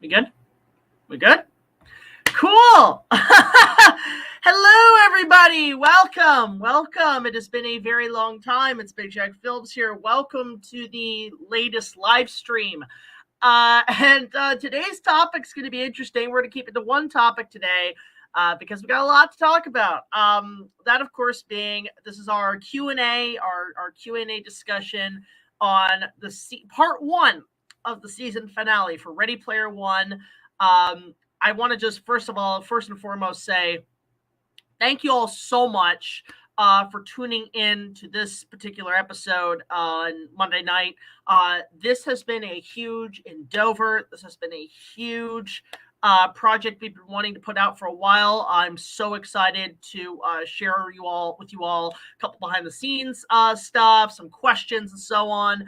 We good? We good? Cool. Hello, everybody. Welcome. Welcome. It has been a very long time. It's Big Jack Films here. Welcome to the latest live stream. And today's topic's going to be interesting. We're going to keep it to one topic today because we got a lot to talk about. That, of course, being this is our Q&A, our Q&A discussion on the part one of the season finale for Ready Player One. I want to just first and foremost say thank you all so much for tuning in to this particular episode on Monday night. This has been a huge endeavor. This has been a huge project we've been wanting to put out for a while. I'm so excited to share with you all a couple behind the scenes stuff, some questions and so on.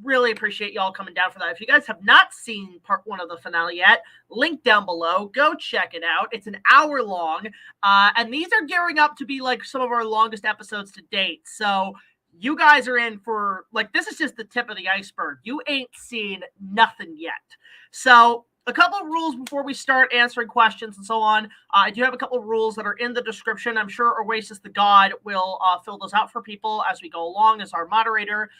Really appreciate y'all coming down for that. If you guys have not seen part one of the finale yet, link down below. Go check it out. It's an hour long. And these are gearing up to be like some of our longest episodes to date. So you guys are in for, like, this is just the tip of the iceberg. You ain't seen nothing yet. So a couple of rules before we start answering questions and so on. I do have a couple of rules that are in the description. I'm sure Oasis the God will fill those out for people as we go along as our moderator.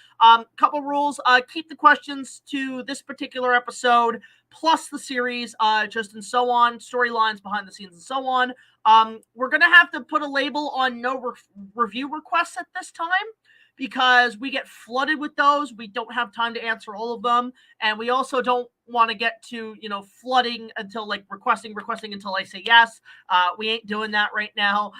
Couple of rules. Keep the questions to this particular episode, plus the series, just and so on, storylines behind the scenes and so on. We're going to have to put a label on no review requests at this time, because we get flooded with those. We don't have time to answer all of them. And we also don't want to get to, flooding until like requesting until I say yes. We ain't doing that right now.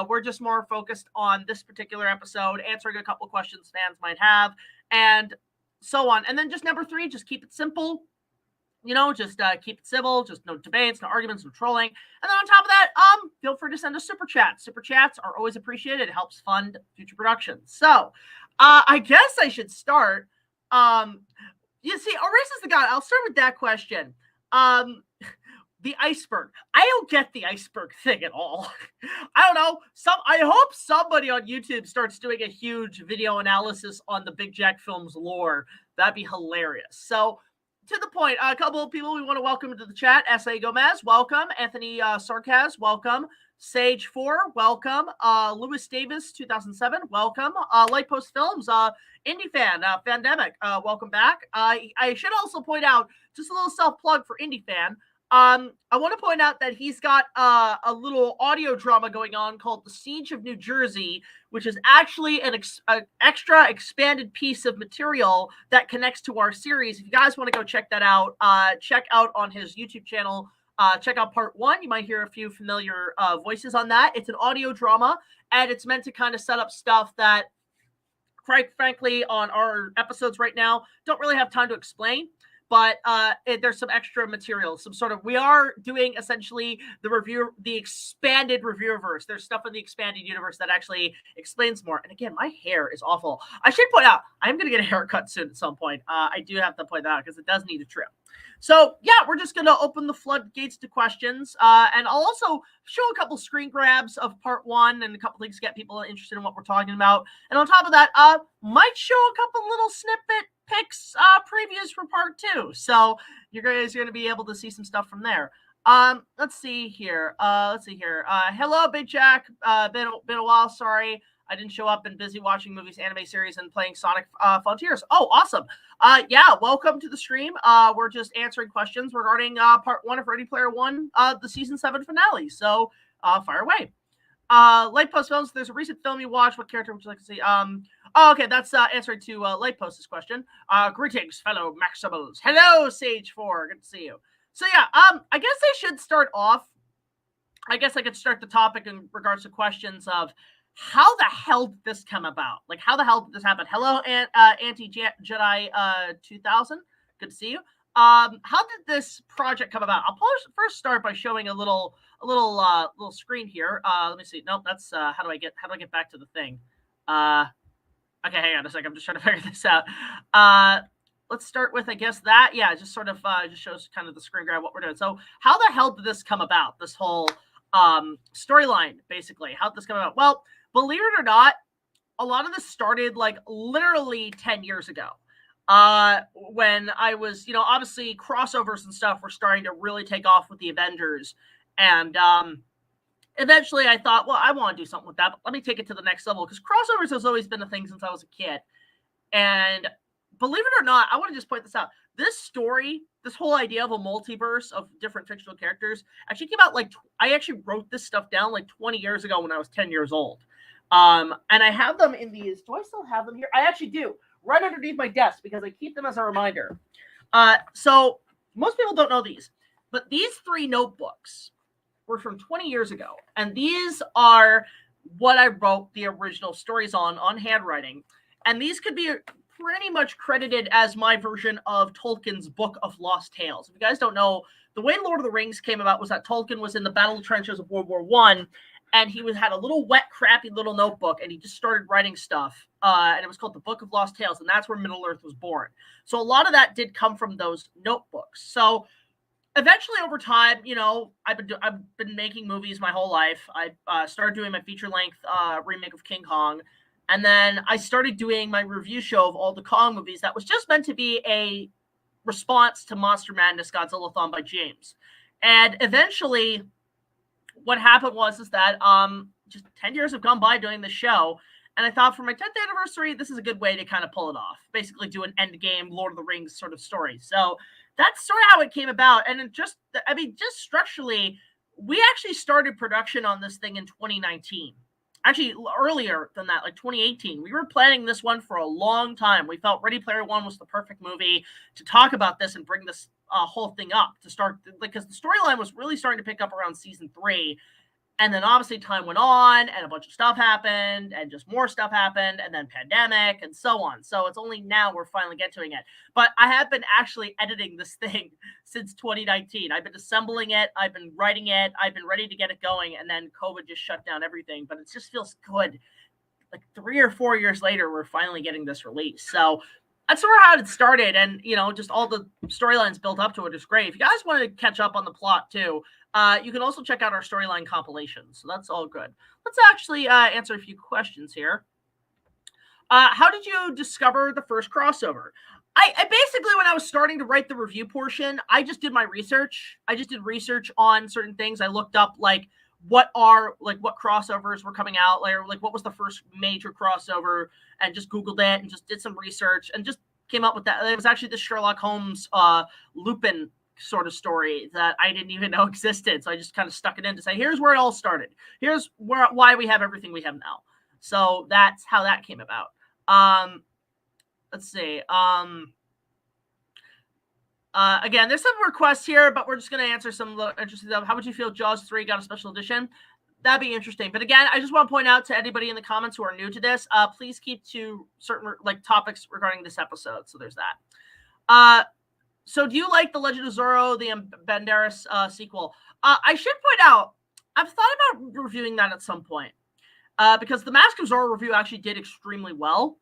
We're just more focused on this particular episode, answering a couple questions fans might have, and so on. And then just number 3, just keep it simple. Just keep it civil, just no debates, no arguments, no trolling. And then on top of that, feel free to send us super chats. Super chats are always appreciated. It helps fund future productions. So I guess I should start. You see, Oasis the God, I'll start with that question. The iceberg. I don't get the iceberg thing at all. I don't know. I hope somebody on YouTube starts doing a huge video analysis on the Big Jack Films lore. That'd be hilarious. So, to the point, a couple of people we want to welcome into the chat. S.A. Gomez, welcome. Anthony Sarkaz, welcome. Sage4, welcome. Lewis Davis, 2007, welcome. Lightpost Films, Indie Fan, Fandemic, welcome back. I should also point out, just a little self-plug for Indie Fan. I want to point out that he's got a little audio drama going on called The Siege of New Jersey, which is actually an extra expanded piece of material that connects to our series. If you guys want to go check that out, check out on his YouTube channel. Check out part 1. You might hear a few familiar voices on that. It's an audio drama, and it's meant to kind of set up stuff that, quite frankly, on our episodes right now, don't really have time to explain. But there's some extra material, we are doing essentially the expanded reviewerverse. There's stuff in the expanded universe that actually explains more. And again, my hair is awful. I should point out, I'm going to get a haircut soon at some point. I do have to point that out because it does need a trim. So yeah, we're just going to open the floodgates to questions. And I'll also show a couple screen grabs of part 1 and a couple things to get people interested in what we're talking about. And on top of that, might show a couple little snippet pics, previews for part 2. So you guys are going to be able to see some stuff from there. Let's see here. Hello, Big Jack. Been a while. Sorry, I didn't show up. Been busy watching movies, anime series, and playing Sonic Frontiers. Oh, awesome. Yeah, welcome to the stream. We're just answering questions regarding part 1 of Ready Player One, the season 7 finale. So fire away. Lightpost Films, there's a recent film you watched. What character would you like to see? Okay, that's answering to Lightpost's question. Greetings, fellow Maximals. Hello, Sage4. Good to see you. So yeah, I guess I should start off. I guess I could start the topic in regards to questions of how the hell did this come about? Like, how the hell did this happen? Hello, Anti-Jedi 2000. Good to see you. How did this project come about? I'll first start by showing a little screen here. Let me see. Nope, that's how do I get back to the thing? Okay, hang on a second. I'm just trying to figure this out. Let's start with, I guess, that. Yeah, just sort of just shows kind of the screen grab what we're doing. So how the hell did this come about? This whole storyline, basically. How did this come about? Well, believe it or not, a lot of this started like literally 10 years ago. when I was, obviously crossovers and stuff were starting to really take off with the Avengers. And eventually I thought, well, I want to do something with that, but let me take it to the next level, because crossovers has always been a thing since I was a kid. And believe it or not, I want to just point this out. This story, this whole idea of a multiverse of different fictional characters actually came out I actually wrote this stuff down 20 years ago when I was 10 years old. And I have them in these. Do I still have them here? I actually do. Right underneath my desk, because I keep them as a reminder. So most people don't know these, but these 3 notebooks were from 20 years ago. And these are what I wrote the original stories on handwriting. And these could be pretty much credited as my version of Tolkien's Book of Lost Tales. If you guys don't know, the way Lord of the Rings came about was that Tolkien was in the battle trenches of World War I, and he had a little wet, crappy little notebook, and he just started writing stuff. And it was called the Book of Lost Tales, and that's where Middle-earth was born. So a lot of that did come from those notebooks. So eventually, over time, I've been making movies my whole life. I started doing my feature-length remake of King Kong, and then I started doing my review show of all the Kong movies that was just meant to be a response to Monster Madness Godzilla-thon by James. And eventually, what happened was that just 10 years have gone by doing the show, and I thought for my 10th anniversary, this is a good way to kind of pull it off. Basically do an endgame Lord of the Rings sort of story. So that's sort of how it came about. And just structurally, we actually started production on this thing in 2019. Actually, earlier than that, 2018. We were planning this one for a long time. We felt Ready Player One was the perfect movie to talk about this and bring this whole thing up to start, because the storyline was really starting to pick up around season 3. And then obviously time went on, and a bunch of stuff happened, and just more stuff happened, and then pandemic, and so on. So it's only now we're finally getting to it. But I have been actually editing this thing since 2019. I've been assembling it, I've been writing it, I've been ready to get it going, and then COVID just shut down everything. But it just feels good. 3 or 4 years later, we're finally getting this release. So that's sort of how it started, and just all the storylines built up to it is great. If you guys want to catch up on the plot too, you can also check out our storyline compilations. So that's all good. Let's actually answer a few questions here. How did you discover the first crossover? I basically, when I was starting to write the review portion, I just did my research. I just did research on certain things. I looked up what crossovers were coming out, what was the first major crossover, and just Googled it and just did some research and just came up with that. It was actually the Sherlock Holmes Lupin sort of story that I didn't even know existed. So I just kind of stuck it in to say, here's where it all started. Here's why we have everything we have now. So that's how that came about. Let's see. Again, there's some requests here, but we're just going to answer some interesting stuff. How would you feel Jaws 3 got a special edition? That'd be interesting. But again, I just want to point out to anybody in the comments who are new to this, please keep to certain topics regarding this episode. So there's that. So do you like the Legend of Zorro, the Banderas sequel? I should point out, I've thought about reviewing that at some point. Because the Mask of Zorro review actually did extremely well.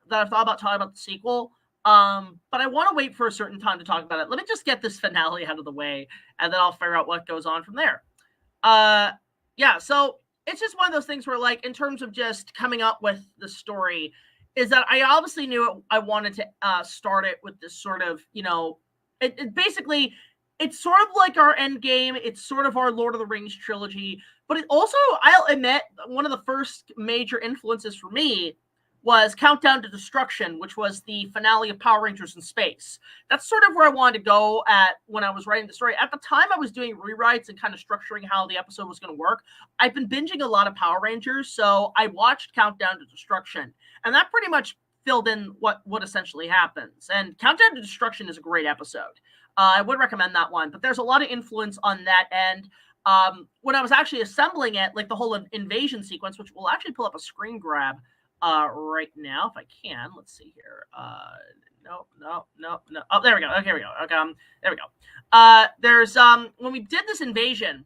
That I've thought about talking about the sequel. But I want to wait for a certain time to talk about it. Let me just get this finale out of the way, and then I'll figure out what goes on from there. Yeah, so it's just one of those things where, in terms of just coming up with the story, is that I obviously knew I wanted to start it with this sort of, basically, it's sort of like our end game. It's sort of our Lord of the Rings trilogy. But it also, I'll admit, one of the first major influences for me was Countdown to Destruction, which was the finale of Power Rangers in Space. That's sort of where I wanted to go at when I was writing the story. At the time, I was doing rewrites and kind of structuring how the episode was going to work. I've been binging a lot of Power Rangers, so I watched Countdown to Destruction, and that pretty much filled in what essentially happens. And Countdown to Destruction is a great episode. I would recommend that one, but there's a lot of influence on that end. When I was actually assembling it, the whole invasion sequence, which we'll actually pull up a screen grab right now if I can. Let's see here. No. Oh, there we go. Okay, here we go. Okay, there we go. There's when we did this invasion,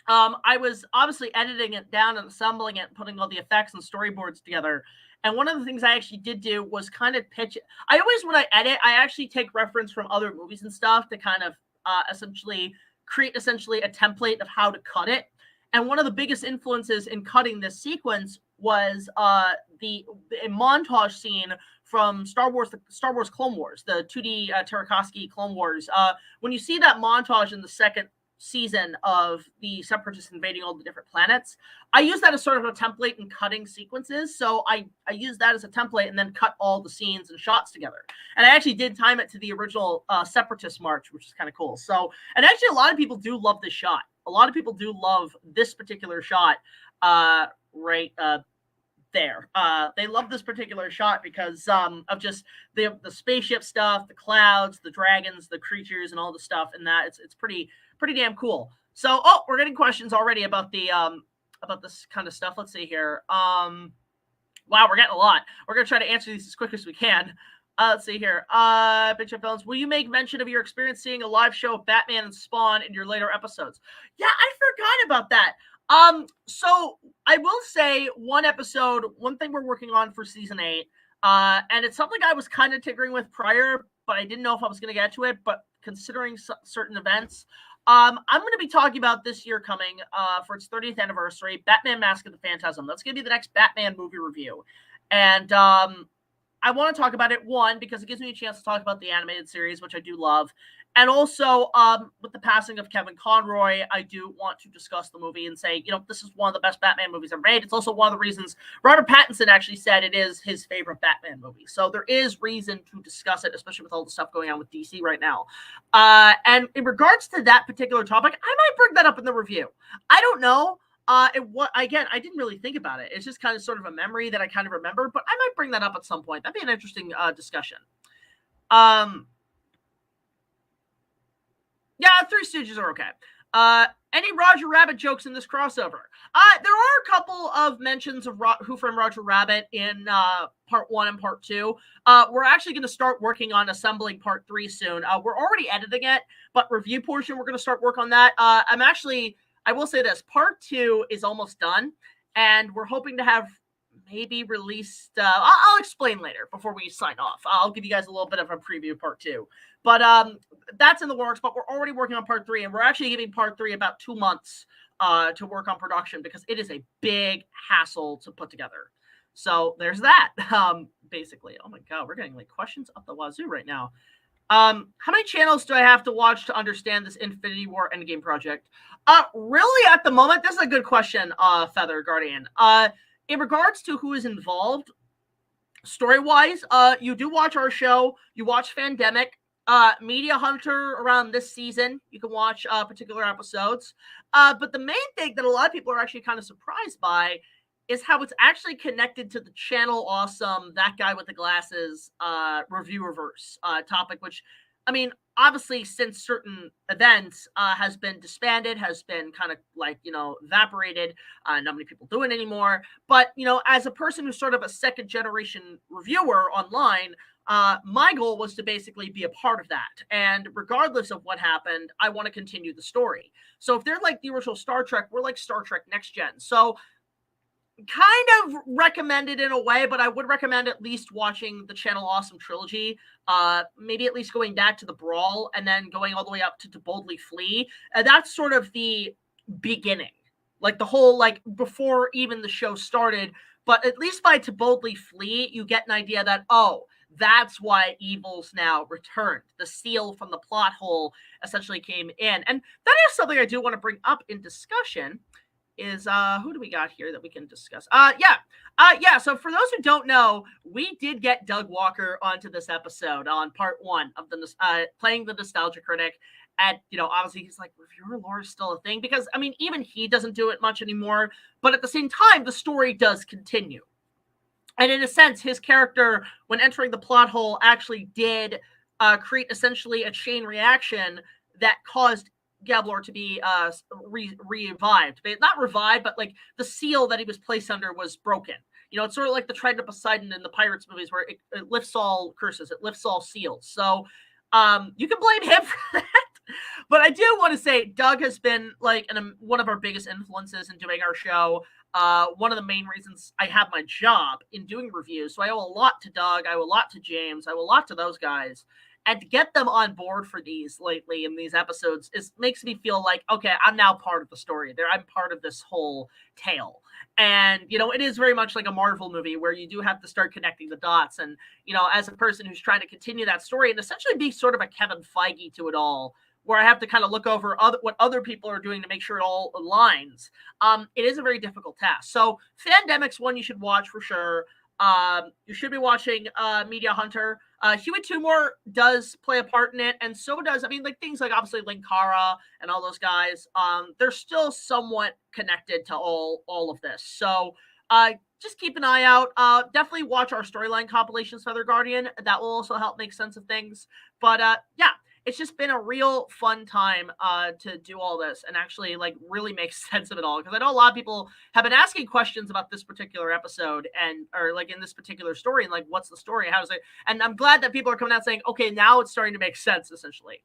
I was obviously editing it down and assembling it and putting all the effects and storyboards together. And one of the things I actually did do was kind of pitch it. I always, when I edit, I actually take reference from other movies and stuff to kind of essentially create a template of how to cut it. And one of the biggest influences in cutting this sequence was a montage scene from Star Wars Clone Wars, the 2D Tartakovsky Clone Wars. When you see that montage in the second season of the Separatists invading all the different planets, I use that as sort of a template in cutting sequences. So I use that as a template and then cut all the scenes and shots together. And I actually did time it to the original Separatist march, which is kind of cool. So, and actually a lot of people do love this shot. A lot of people do love this particular shot right there. They love this particular shot because of just the spaceship stuff, the clouds, the dragons, the creatures, and all the stuff. And that it's pretty damn cool. So, we're getting questions already about the about this kind of stuff. Let's see here. Wow, we're getting a lot. We're gonna try to answer these as quick as we can. Let's see here. BigJackFilms, will you make mention of your experience seeing a live show of Batman and Spawn in your later episodes? Yeah, I forgot about that. So I will say one thing we're working on for season 8, and it's something I was kind of tinkering with prior, but I didn't know if I was going to get to it. But considering certain events, I'm going to be talking about this year coming for its 30th anniversary, Batman Mask of the Phantasm. That's going to be the next Batman movie review. And I want to talk about it, one, because it gives me a chance to talk about the animated series, which I do love. And also, with the passing of Kevin Conroy, I do want to discuss the movie and say, this is one of the best Batman movies ever made. It's also one of the reasons Robert Pattinson actually said it is his favorite Batman movie. So there is reason to discuss it, especially with all the stuff going on with DC right now. And in regards to that particular topic, I might bring that up in the review. I don't know. Again, I didn't really think about it. It's just kind of sort of a memory that I kind of remember, but I might bring that up at some point. That'd be an interesting discussion. Yeah, Three Stooges are okay. Any Roger Rabbit jokes in this crossover? There are a couple of mentions of Who Framed Roger Rabbit in part 1 and part 2. We're actually going to start working on assembling part 3 soon. We're already editing it, but review portion, we're going to start work on that. I will say this, part 2 is almost done, and we're hoping to have maybe released, I'll explain later before we sign off. I'll give you guys a little bit of a preview of part 2. But that's in the works, but we're already working on part 3, and we're actually giving part 3 about 2 months to work on production because it is a big hassle to put together. So there's that, basically. Oh my God, we're getting like questions up the wazoo right now. How many channels do I have to watch to understand this Infinity War Endgame project? Really, at the moment, this is a good question, Feather Guardian. In regards to who is involved, story-wise, you do watch our show. You watch Fandemic. Media Hunter around this season. You can watch particular episodes. But the main thing that a lot of people are actually kind of surprised by is how it's actually connected to the Channel Awesome, That Guy with the Glasses review reverse topic, which, I mean, obviously since certain events has been disbanded, has been kind of like, evaporated. Not many people do it anymore. But, as a person who's sort of a second generation reviewer online, my goal was to basically be a part of that. And regardless of what happened, I want to continue the story. So if they're like the original Star Trek, we're like Star Trek Next Gen. So kind of recommended in a way, but I would recommend at least watching the Channel Awesome trilogy. Maybe at least going back to the Brawl and then going all the way up to Boldly Flee. That's sort of the beginning, like the whole, like before even the show started. But at least by To Boldly Flee, you get an idea that, that's why evil's now returned. The seal from the plot hole essentially came in. And that is something I do want to bring up in discussion is, who do we got here that we can discuss? So for those who don't know, we did get Doug Walker onto this episode on part 1 of the playing the Nostalgia Critic. And, obviously he's like, reviewer lore is still a thing because, I mean, even he doesn't do it much anymore. But at the same time, the story does continue. And in a sense, his character, when entering the plot hole, actually did create essentially a chain reaction that caused Gablor to be revived. Not revived, but like the seal that he was placed under was broken. It's sort of like the Trident of Poseidon in the Pirates movies where it lifts all curses, it lifts all seals. So you can blame him for that. But I do want to say Doug has been like one of our biggest influences in doing our show. One of the main reasons I have my job in doing reviews. So I owe a lot to Doug. I owe a lot to James. I owe a lot to those guys. And to get them on board for these lately in these episodes makes me feel like, okay, I'm now part of the story. I'm part of this whole tale. And, it is very much like a Marvel movie where you do have to start connecting the dots. And, as a person who's trying to continue that story and essentially be sort of a Kevin Feige to it all, where I have to kind of look over what other people are doing to make sure it all aligns, it is a very difficult task. So Fandemic's one you should watch for sure. You should be watching Media Hunter. Huey Tumor does play a part in it, and so does, things like obviously Linkara and all those guys. They're still somewhat connected to all of this. So just keep an eye out. Definitely watch our storyline compilations, Feather Guardian. That will also help make sense of things. But yeah, it's just been a real fun time to do all this and actually really make sense of it all. Because I know a lot of people have been asking questions about this particular episode or in this particular story and what's the story? How is it? And I'm glad that people are coming out saying, okay, now it's starting to make sense essentially.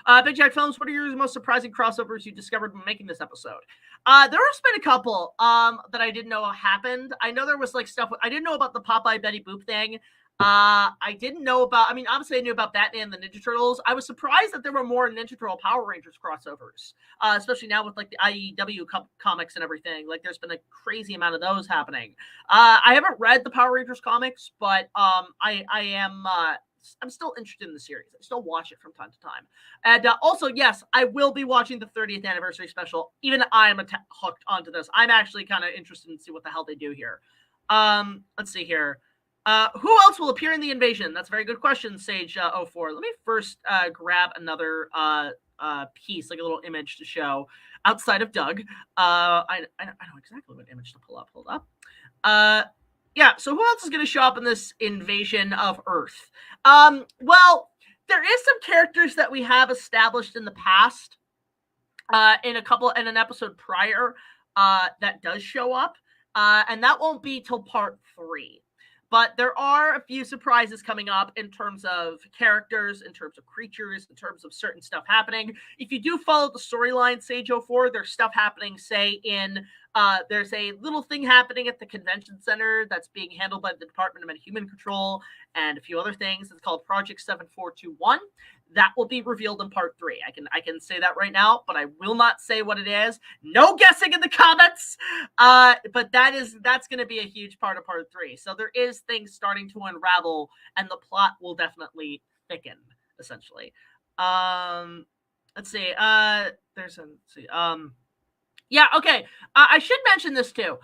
BigJackFilms, what are your most surprising crossovers you discovered when making this episode? There has been a couple that I didn't know happened. I know there was stuff I didn't know about the Popeye Betty Boop thing. I didn't know about, obviously I knew about Batman and the Ninja Turtles. I was surprised that there were more Ninja Turtle Power Rangers crossovers, especially now with the IEW comics and everything. There's been a crazy amount of those happening. I haven't read the Power Rangers comics, but I'm still interested in the series. I still watch it from time to time. And also, yes, I will be watching the 30th anniversary special. Even I'm hooked onto this. I'm actually kind of interested in see what the hell they do here. Let's see here. Who else will appear in the invasion? That's a very good question, Sage04. Let me first grab another piece, a little image to show outside of Doug. I know exactly what image to pull up. Hold up. Yeah, so who else is going to show up in this invasion of Earth? Well, there is some characters that we have established in the past in an episode prior that does show up, and that won't be till part 3. But there are a few surprises coming up in terms of characters, in terms of creatures, in terms of certain stuff happening. If you do follow the storyline, Sage04, there's stuff happening, say, there's a little thing happening at the convention center that's being handled by the Department of Human Control and a few other things. It's called Project 7421. That will be revealed in part 3. I can say that right now, but I will not say what it is. No guessing in the comments. But that's going to be a huge part of part 3. So there is things starting to unravel, and the plot will definitely thicken, essentially. Let's see. Yeah, okay. I should mention this too.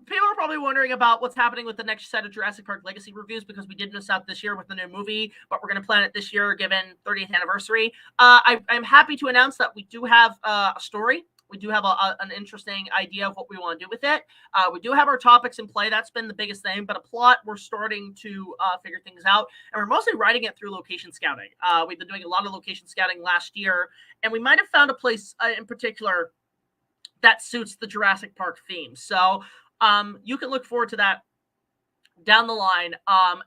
People are probably wondering about what's happening with the next set of Jurassic Park Legacy reviews because we did miss out this year with the new movie, but we're going to plan it this year given 30th anniversary. I'm happy to announce that we do have a story. We do have an interesting idea of what we want to do with it. We do have our topics in play. That's been the biggest thing. But a plot, we're starting to figure things out. And we're mostly writing it through location scouting. We've been doing a lot of location scouting last year. And we might have found a place in particular that suits the Jurassic Park theme. So you can look forward to that down the line.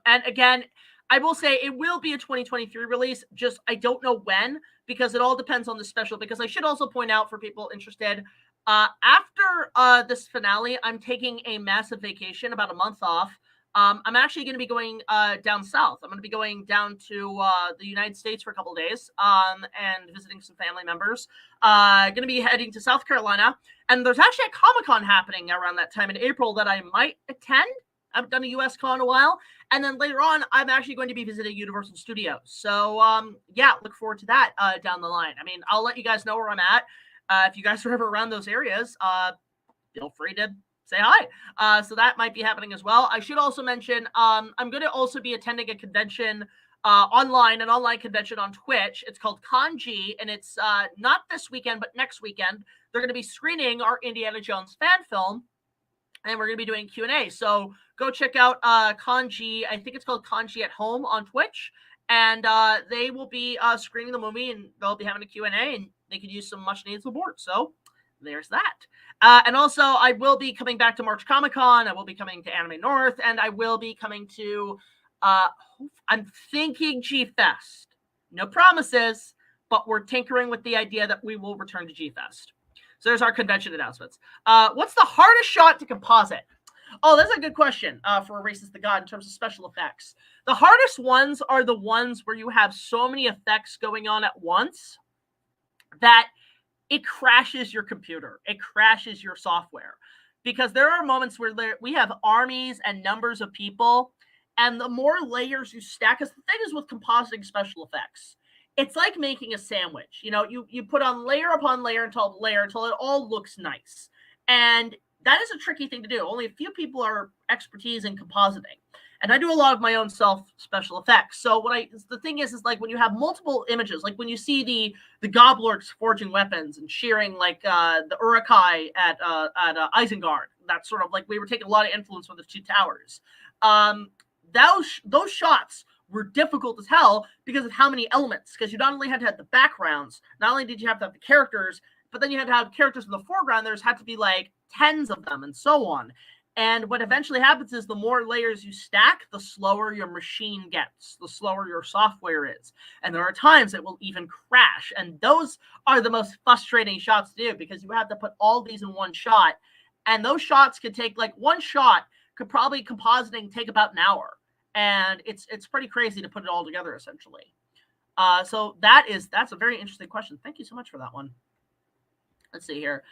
And again, I will say it will be a 2023 release. Just I don't know when, because it all depends on the special. Because I should also point out for people interested, after this finale, I'm taking a massive vacation, about a month off. I'm actually going to be going down south. I'm going to be going down to the United States for a couple of days and visiting some family members. Going to be heading to South Carolina. And there's actually a Comic-Con happening around that time in April that I might attend. I haven't done a US Con in a while. And then later on, I'm actually going to be visiting Universal Studios. So, yeah, look forward to that down the line. I mean, I'll let you guys know where I'm at. If you guys are ever around those areas, feel free to say hi. So that might be happening as well. I should also mention, I'm going to also be attending a convention online, an online convention on Twitch. It's called Kanji, and it's not this weekend, but next weekend. They're going to be screening our Indiana Jones fan film, and we're going to be doing Q&A. So go check out Kanji. I think it's called Kanji at Home on Twitch, and they will be screening the movie, and they'll be having a Q&A, and they could use some much needed support. So there's that. And also, I will be coming back to March Comic-Con. I will be coming to Anime North, and I will be coming to, I'm thinking G-Fest. No promises, but we're tinkering with the idea that we will return to G-Fest. So there's our convention announcements. What's the hardest shot to composite? Oh, that's a good question for Racist the God in terms of special effects. The hardest ones are the ones where you have so many effects going on at once that it crashes your computer. It crashes your software. Because there are moments where we have armies and numbers of people, and the more layers you stack, because the thing is with compositing special effects, it's like making a sandwich. You know, you put on layer upon layer until it all looks nice. And that is a tricky thing to do. Only a few people are expertise in compositing. And I do a lot of my own self special effects. So the thing is like when you have multiple images, like when you see the Gablor forging weapons and shearing like the Urukai at Isengard, that's sort of like we were taking a lot of influence from the two towers. Those shots were difficult as hell because of how many elements. Because you not only had to have the backgrounds, not only did you have to have the characters, but then you had to have characters in the foreground. There's had to be like tens of them and so on. And what eventually happens is the more layers you stack, the slower your machine gets, the slower your software is. And there are times it will even crash. And those are the most frustrating shots to do because you have to put all these in one shot. And those shots could take like one shot could probably compositing take about an hour. And it's pretty crazy to put it all together essentially. So that's a very interesting question. Thank you so much for that one. Let's see here.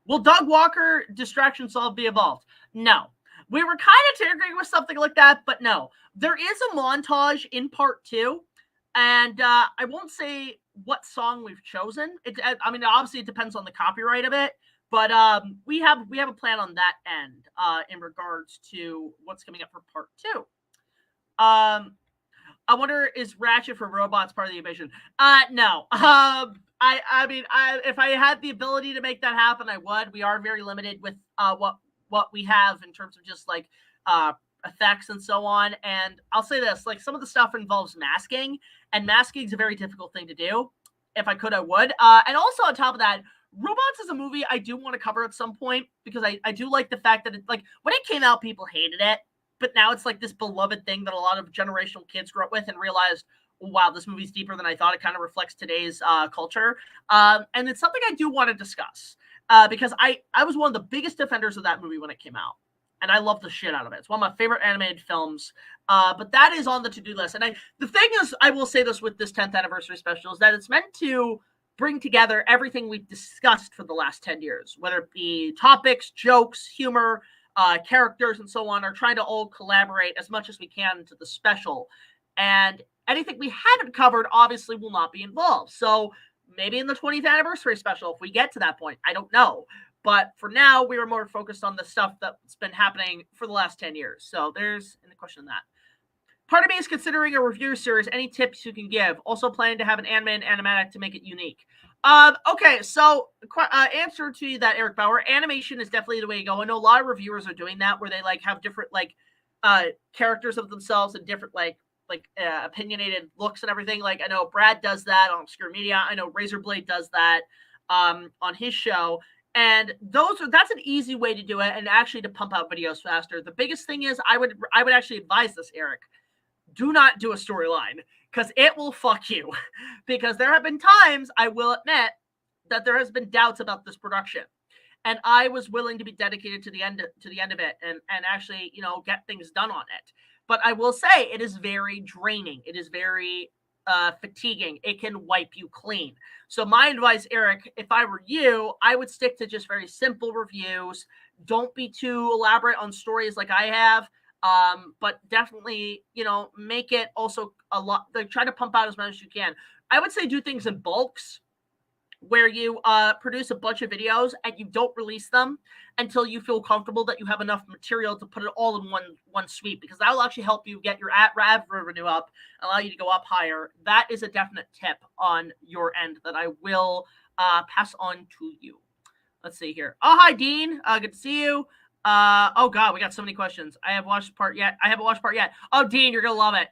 Will Doug Walker distraction solve be evolved? No. We were kind of tinkering with something like that, but no. There is a montage in part 2, and I won't say what song we've chosen. I mean, obviously it depends on the copyright of it, but we have a plan on that end in regards to what's coming up for part 2. I wonder, is Ratchet for Robots part of the evasion? No. I mean, if I had the ability to make that happen, I would. We are very limited with what we have in terms of just like effects and so on. And I'll say this, like some of the stuff involves masking, and masking is a very difficult thing to do. If I could, I would. And also on top of that, Robots is a movie I do want to cover at some point because I do like the fact that like when it came out, people hated it. But now it's like this beloved thing that a lot of generational kids grew up with and realized, wow, this movie's deeper than I thought. It kind of reflects today's culture. And it's something I do want to discuss because I was one of the biggest defenders of that movie when it came out. And I love the shit out of it. It's one of my favorite animated films. But that is on the to-do list. And the thing is, I will say this with this 10th anniversary special, is that it's meant to bring together everything we've discussed for the last 10 years, whether it be topics, jokes, humor, characters, and so on, are trying to all collaborate as much as we can to the special. And anything we haven't covered obviously will not be involved. So maybe in the 20th anniversary special, if we get to that point, I don't know. But for now, we are more focused on the stuff that's been happening for the last 10 years. So there's the question of that. Part of me is considering a review series. Any tips you can give? Also planning to have an anime and animatic to make it unique. Okay, so answer to that, Eric Bauer. Animation is definitely the way to go. I know a lot of reviewers are doing that, where they like have different like characters of themselves and different like opinionated looks and everything. Like I know Brad does that on Obscure Media. I know Razorblade does that on his show. And that's an easy way to do it and actually to pump out videos faster. The biggest thing is I would actually advise this, Eric. Do not do a storyline because it will fuck you. Because there have been times, I will admit, that there has been doubts about this production. And I was willing to be dedicated to the end of it and actually, you know, get things done on it. But I will say it is very draining. It is very fatiguing. It can wipe you clean. So my advice, Eric, if I were you, I would stick to just very simple reviews. Don't be too elaborate on stories like I have. But definitely, you know, make it also a lot, like try to pump out as much as you can. I would say do things in bulks where you produce a bunch of videos and you don't release them until you feel comfortable that you have enough material to put it all in one sweep, because that will actually help you get your ad revenue up, allow you to go up higher. That is a definite tip on your end that I will pass on to you. Let's see here. Oh, hi, Dean. Good to see you. Oh god, we got so many questions. I haven't watched part yet. Oh, Dean, you're gonna love it.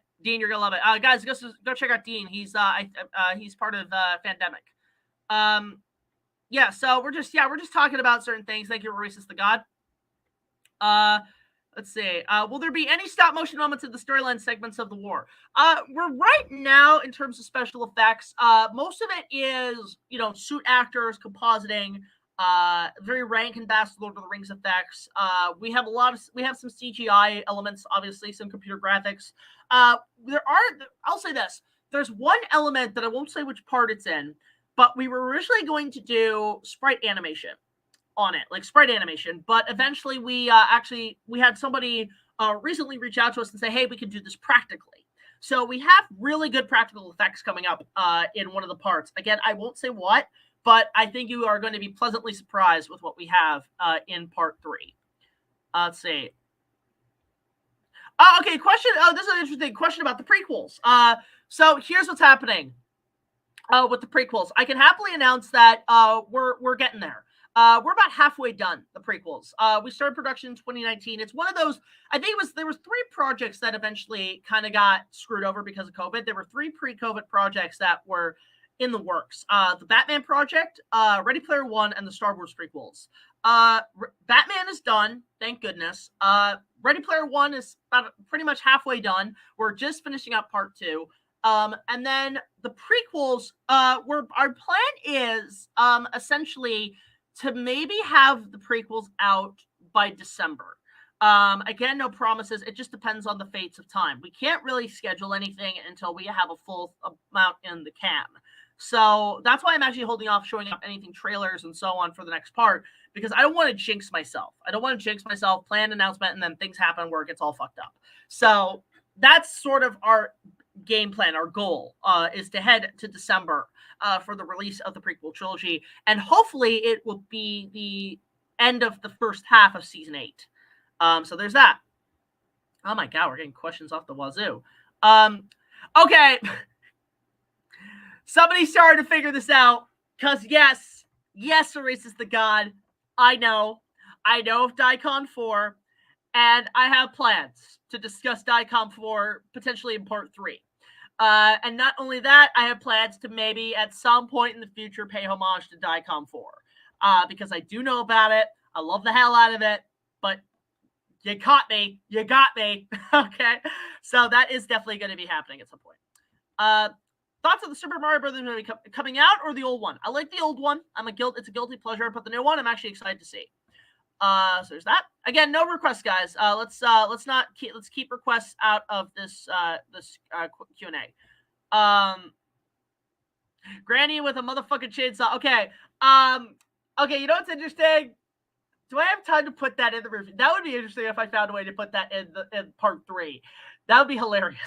Guys, go check out Dean. He's part of Pandemic. Yeah, so we're just talking about certain things. Thank you, Racist the God. Let's see. Will there be any stop motion moments in the storyline segments of the war? We're right now in terms of special effects. Most of it is, you know, suit actors compositing. Very rank and fast Lord of the Rings effects. We have some CGI elements, obviously, some computer graphics. I'll say this. There's one element that I won't say which part it's in, but we were originally going to do sprite animation on it, like sprite animation. But eventually we had somebody recently reach out to us and say, hey, we can do this practically. So we have really good practical effects coming up in one of the parts. Again, I won't say what, but I think you are going to be pleasantly surprised with what we have in part 3. Let's see. Okay, question. Oh, this is an interesting question about the prequels. So here's what's happening with the prequels. I can happily announce that we're getting there. We're about halfway done, the prequels. We started production in 2019. It's one of those, I think there was 3 projects that eventually kind of got screwed over because of COVID. There were 3 pre-COVID projects that were in the works. The Batman project, Ready Player One, and the Star Wars prequels. Batman is done, thank goodness. Ready Player One is about pretty much halfway done. We're just finishing up part 2. And then the prequels, our plan is essentially to maybe have the prequels out by December. Again, no promises. It just depends on the fates of time. We can't really schedule anything until we have a full amount in the can. So that's why I'm actually holding off showing up anything trailers and so on for the next part, because I don't want to jinx myself. Plan an announcement, and then things happen where it gets all fucked up. So that's sort of our game plan. Our goal is to head to December for the release of the prequel trilogy, and hopefully it will be the end of the first half of season 8. So there's that. Oh my god, we're getting questions off the wazoo. Okay. Somebody started to figure this out, because yes, Ernest is the god. I know of Daikon 4, and I have plans to discuss Daikon 4 potentially in part 3. And not only that, I have plans to maybe at some point in the future pay homage to Daikon 4, because I do know about it. I love the hell out of it, but you caught me. Okay, so that is definitely going to be happening at some point. Thoughts on the Super Mario Brothers movie coming out, or the old one? I like the old one. It's a guilty pleasure, but the new one I'm actually excited to see. So there's that. Again, no requests, guys. Let's keep requests out of this Q&A. Granny with a motherfucking chainsaw. Okay. Okay. You know what's interesting? Do I have time to put that in the review? That would be interesting if I found a way to put that in part 3. That would be hilarious.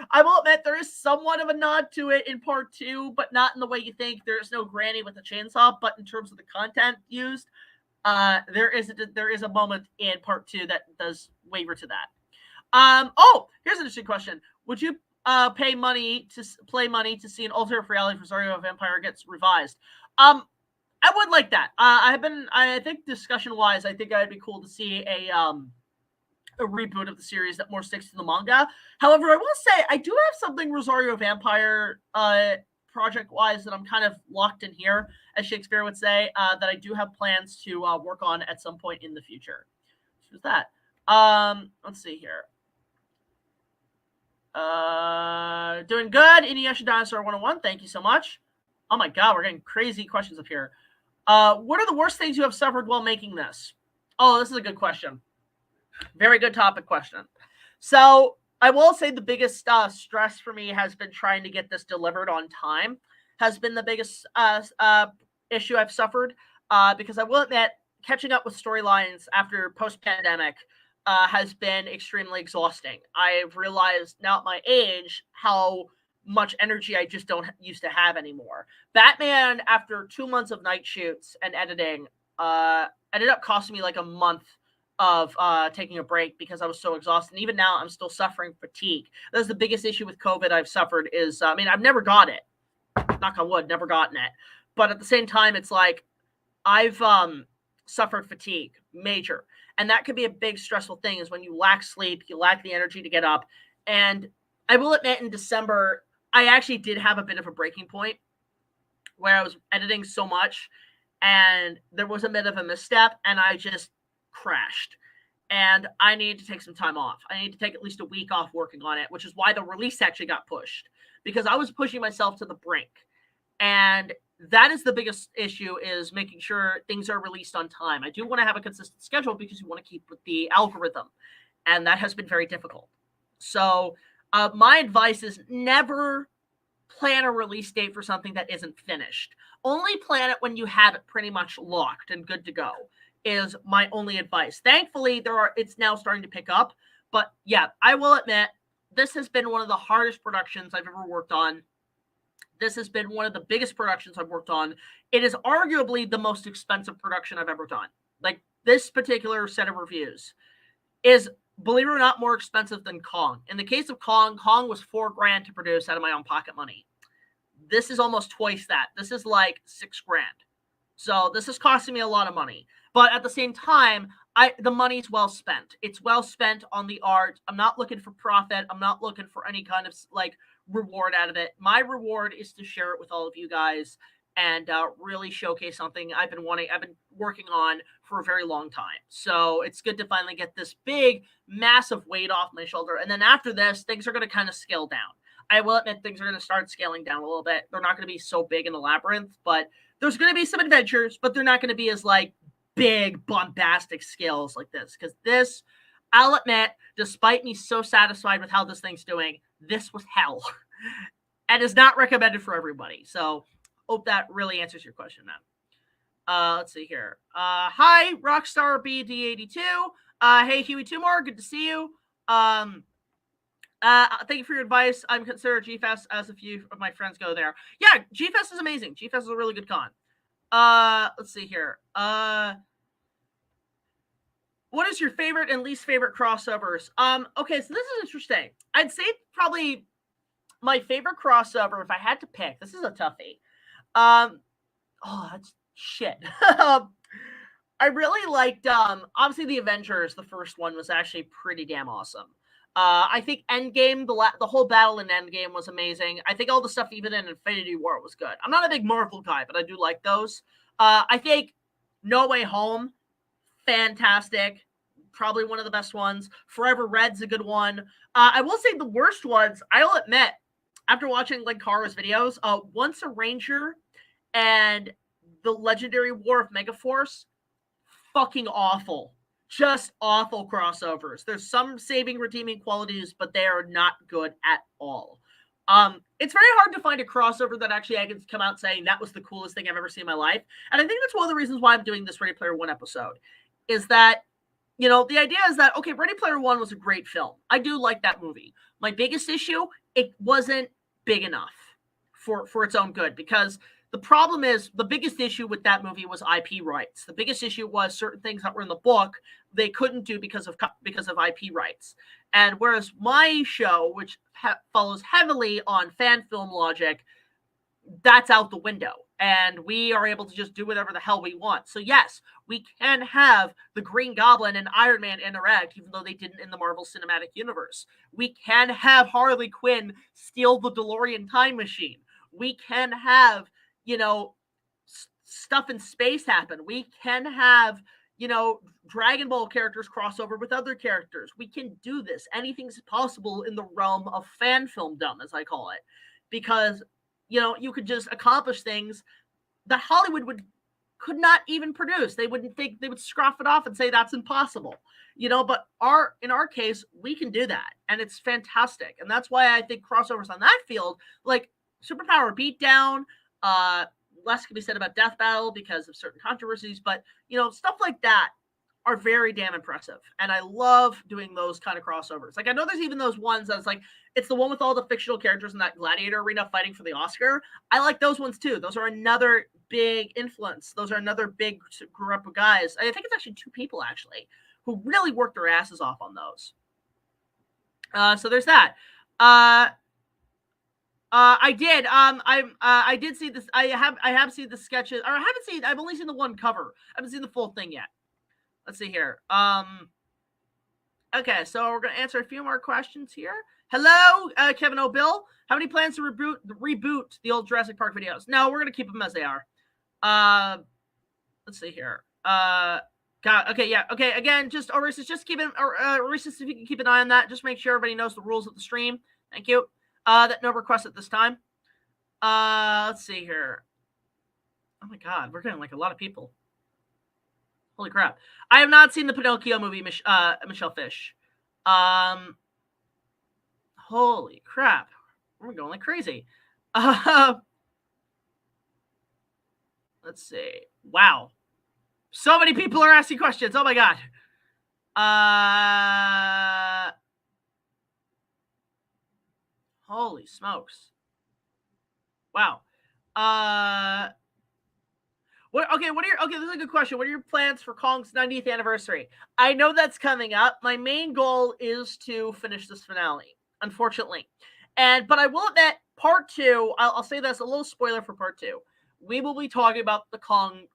I will admit there is somewhat of a nod to it in part 2, but not in the way you think. There is no granny with a chainsaw, but in terms of the content used, there is a moment in part 2 that does waver to that. Oh, here's an interesting question. Would you pay money to see an alternate reality for Rosario of Empire gets revised? I would like that. I think discussion-wise, I think it'd be cool to see a reboot of the series that more sticks to the manga. However, I will say I do have something Rosario Vampire project-wise that I'm kind of locked in here, as Shakespeare would say, that I do have plans to work on at some point in the future. Who's that? Let's see here. Doing good. Inuyasha Dinosaur 101. Thank you so much. Oh my god, we're getting crazy questions up here. What are the worst things you have suffered while making this? Oh, this is a good question. Very good topic question. So I will say the biggest stress for me has been trying to get this delivered on time. Has been the biggest issue I've suffered, because I will admit catching up with storylines after post-pandemic has been extremely exhausting. I've realized now at my age how much energy I just don't used to have anymore. Batman, after 2 months of night shoots and editing, ended up costing me like a month of taking a break because I was so exhausted. And even now, I'm still suffering fatigue. That's the biggest issue with COVID I've suffered is, I've never got it. Knock on wood, never gotten it. But at the same time, it's like I've suffered fatigue, major. And that could be a big stressful thing is when you lack sleep, you lack the energy to get up. And I will admit in December, I actually did have a bit of a breaking point where I was editing so much and there was a bit of a misstep and I just crashed. And I need to take some time off. I need to take at least a week off working on it, which is why the release actually got pushed because I was pushing myself to the brink. And that is the biggest issue, is making sure things are released on time. I do want to have a consistent schedule because you want to keep with the algorithm, and that has been very difficult. So my advice is never plan a release date for something that isn't finished. Only plan it when you have it pretty much locked and good to go, is my only advice. Thankfully, it's now starting to pick up. But yeah, I will admit, this has been one of the hardest productions I've ever worked on. This has been one of the biggest productions I've worked on. It is arguably the most expensive production I've ever done. Like, this particular set of reviews is, believe it or not, more expensive than Kong. In the case of Kong was $4,000 to produce out of my own pocket money. This is almost twice that. This is like $6,000. So this is costing me a lot of money. But at the same time, the money's well spent. It's well spent on the art. I'm not looking for profit. I'm not looking for any kind of like reward out of it. My reward is to share it with all of you guys and really showcase something I've been working on for a very long time. So it's good to finally get this big, massive weight off my shoulder. And then after this, things are going to kind of scale down. I will admit things are going to start scaling down a little bit. They're not going to be so big in the labyrinth, but there's going to be some adventures, but they're not going to be as like big, bombastic scales like this. Because this, I'll admit, despite me so satisfied with how this thing's doing, this was hell. And is not recommended for everybody. So hope that really answers your question, man. Let's see here. Hi, Rockstar BD82. Hey, Huey Tumor, good to see you. Thank you for your advice. I'm considered GFest, as a few of my friends go there. Yeah, GFest is amazing. GFest is a really good con. Let's see here. What is your favorite and least favorite crossovers? Okay, so this is interesting. I'd say probably my favorite crossover, if I had to pick, this is a toughie. That's shit. I really liked, obviously the Avengers, the first one was actually pretty damn awesome. I think Endgame, the whole battle in Endgame was amazing. I think all the stuff even in Infinity War was good. I'm not a big Marvel guy, but I do like those. I think No Way Home, fantastic. Probably one of the best ones. Forever Red's a good one. I will say the worst ones, I'll admit, after watching like Kara's videos, Once a Ranger and the Legendary War of Megaforce, fucking awful. Just awful crossovers. There's some saving, redeeming qualities, but they are not good at all. It's very hard to find a crossover that actually I can come out saying that was the coolest thing I've ever seen in my life. And I think that's one of the reasons why I'm doing this Ready Player One episode, is that, you know, the idea is that, okay, Ready Player One was a great film. I do like that movie. My biggest issue, it wasn't big enough for its own good, because the problem is, the biggest issue with that movie was IP rights. The biggest issue was certain things that were in the book they couldn't do because of IP rights. And whereas my show, which follows heavily on fan film logic, that's out the window. And we are able to just do whatever the hell we want. So yes, we can have the Green Goblin and Iron Man interact, even though they didn't in the Marvel Cinematic Universe. We can have Harley Quinn steal the DeLorean time machine. We can have, you know, stuff in space happen. We can have, you know, Dragon Ball characters cross over with other characters. We can do this. Anything's possible in the realm of fan filmdom, as I call it, because, you know, you could just accomplish things that Hollywood could not even produce. They wouldn't think, they would scruff it off and say that's impossible, you know, but in our case, we can do that. And it's fantastic. And that's why I think crossovers on that field, like Superpower Beatdown, less can be said about Death Battle because of certain controversies, but, you know, stuff like that are very damn impressive. And I love doing those kind of crossovers. Like, I know there's even those ones that's like, it's the one with all the fictional characters in that gladiator arena fighting for the Oscar. I like those ones too. Those are another big influence. Those are another big group of guys. I think it's actually 2 people actually who really worked their asses off on those. So there's that. I did. I did see this. I have seen the sketches, or I've only seen the one cover. I haven't seen the full thing yet. Let's see here. Okay, so we're gonna answer a few more questions here. Hello, Kevin O'Bill. How many plans to reboot the old Jurassic Park videos? No, we're gonna keep them as they are. Let's see here. Okay, yeah. Okay, again, just Oris, just keep it. Oris, if you can keep an eye on that, just make sure everybody knows the rules of the stream. Thank you. That no requests at this time. Let's see here. Oh my god, we're getting like a lot of people. Holy crap. I have not seen the Pinocchio movie, Michelle Fish. Holy crap. We're going like crazy. Let's see. Wow. So many people are asking questions. Oh my god. Holy smokes. Wow. Okay, this is a good question. What are your plans for Kong's 90th anniversary? I know that's coming up. My main goal is to finish this finale, unfortunately. But I will admit, part 2, I'll say this, a little spoiler for part 2. We will be talking about the Kong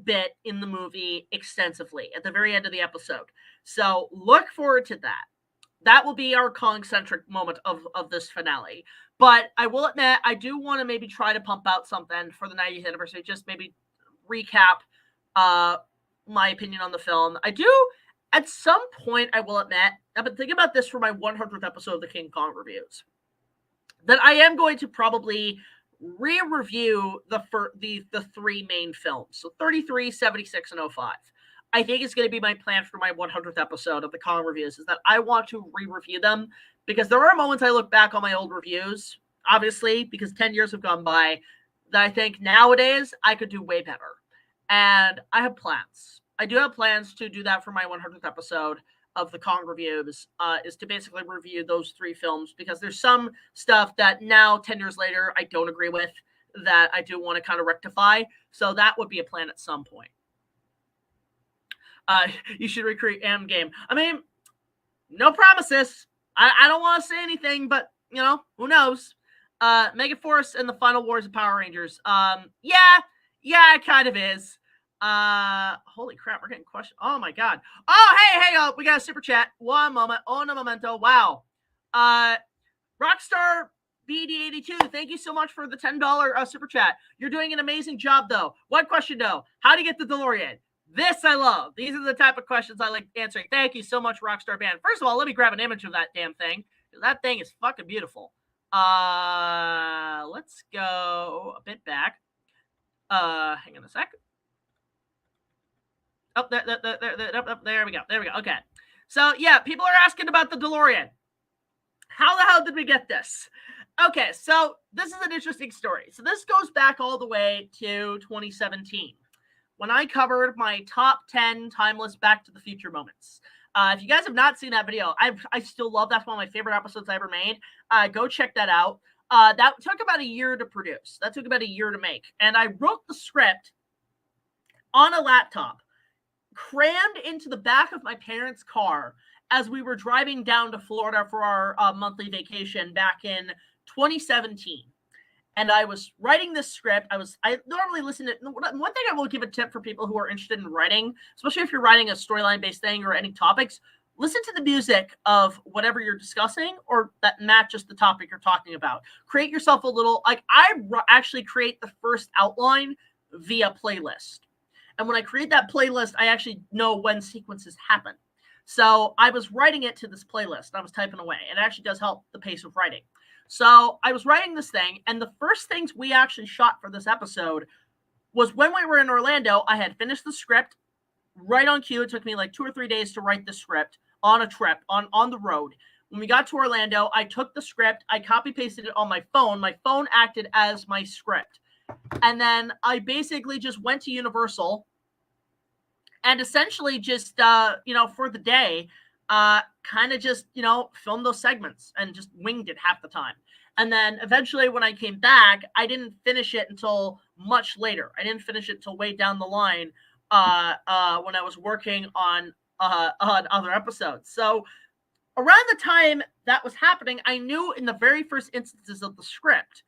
bit in the movie extensively at the very end of the episode. So look forward to that. That will be our Kong-centric moment of this finale. But I will admit, I do want to maybe try to pump out something for the 90th anniversary, just maybe recap my opinion on the film. I do, at some point, I will admit, I've been thinking about this for my 100th episode of the King Kong Reviews, that I am going to probably re-review the 3 main films. So 33, 76, and 05. I think it's going to be my plan for my 100th episode of the Kong Reviews, is that I want to re-review them, because there are moments I look back on my old reviews, obviously, because 10 years have gone by, that I think nowadays I could do way better. And I have plans. I do have plans to do that for my 100th episode of the Kong Reviews, is to basically review those 3 films, because there's some stuff that now, 10 years later, I don't agree with, that I do want to kind of rectify. So that would be a plan at some point. You should recreate Endgame. I mean, no promises. I don't want to say anything, but, you know, who knows? Megaforce and the Final Wars of Power Rangers. Yeah, it kind of is. Holy crap, we're getting questions. Oh my god. Oh, hey, we got a super chat. One moment. Oh, no momento. Wow. Rockstar BD82, thank you so much for the $10 super chat. You're doing an amazing job, though. One question, though. How to get the DeLorean? This I love. These are the type of questions I like answering. Thank you so much, Rockstar Band. First of all, let me grab an image of that damn thing. That thing is fucking beautiful. Let's go a bit back. Hang on a sec. Oh, there we go. Okay. So, yeah, people are asking about the DeLorean. How the hell did we get this? Okay, so this is an interesting story. So this goes back all the way to 2017, when I covered my top 10 timeless Back to the Future moments. If you guys have not seen that video, I still love that's one of my favorite episodes I ever made. Go check that out. That took about a year to produce. That took about a year to make. And I wrote the script on a laptop, crammed into the back of my parents' car as we were driving down to Florida for our monthly vacation back in 2017. And I was writing this script. I normally listen to, one thing I will give a tip for people who are interested in writing, especially if you're writing a storyline-based thing or any topics, listen to the music of whatever you're discussing or that matches the topic you're talking about. Create yourself a little, like I actually create the first outline via playlist. And when I create that playlist, I actually know when sequences happen. So I was writing it to this playlist. I was typing away. It actually does help the pace of writing. So I was writing this thing, and the first things we actually shot for this episode was when we were in Orlando. I had finished the script right on cue. It took me like 2 or 3 days to write the script on a trip, on the road. When we got to Orlando, I took the script, I copy-pasted it on my phone. My phone acted as my script. And then I basically just went to Universal and essentially just, for the day, kind of just, filmed those segments and just winged it half the time. And then eventually when I came back, I didn't finish it until much later. I didn't finish it until way down the line when I was working on other episodes. So around the time that was happening, I knew in the very first instances of the script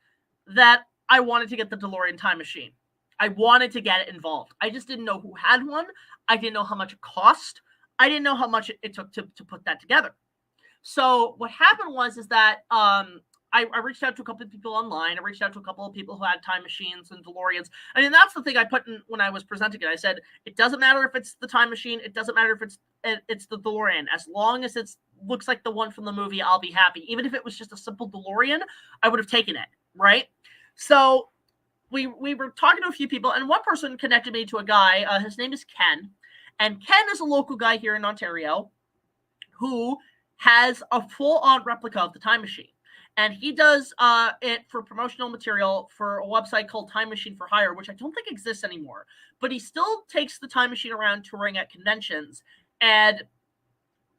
that I wanted to get the DeLorean time machine. I wanted to get it involved. I just didn't know who had one. I didn't know how much it cost. I didn't know how much it took to put that together. So what happened was that I reached out to a couple of people online. I reached out to a couple of people who had time machines and DeLoreans. I mean, that's the thing I put in when I was presenting it. I said, it doesn't matter if it's the time machine. It doesn't matter if it's the DeLorean. As long as it looks like the one from the movie, I'll be happy. Even if it was just a simple DeLorean, I would have taken it, right? So we were talking to a few people, and one person connected me to a guy. His name is Ken, and Ken is a local guy here in Ontario who has a full-on replica of the time machine. And he does it for promotional material for a website called Time Machine for Hire, which I don't think exists anymore. But he still takes the time machine around touring at conventions and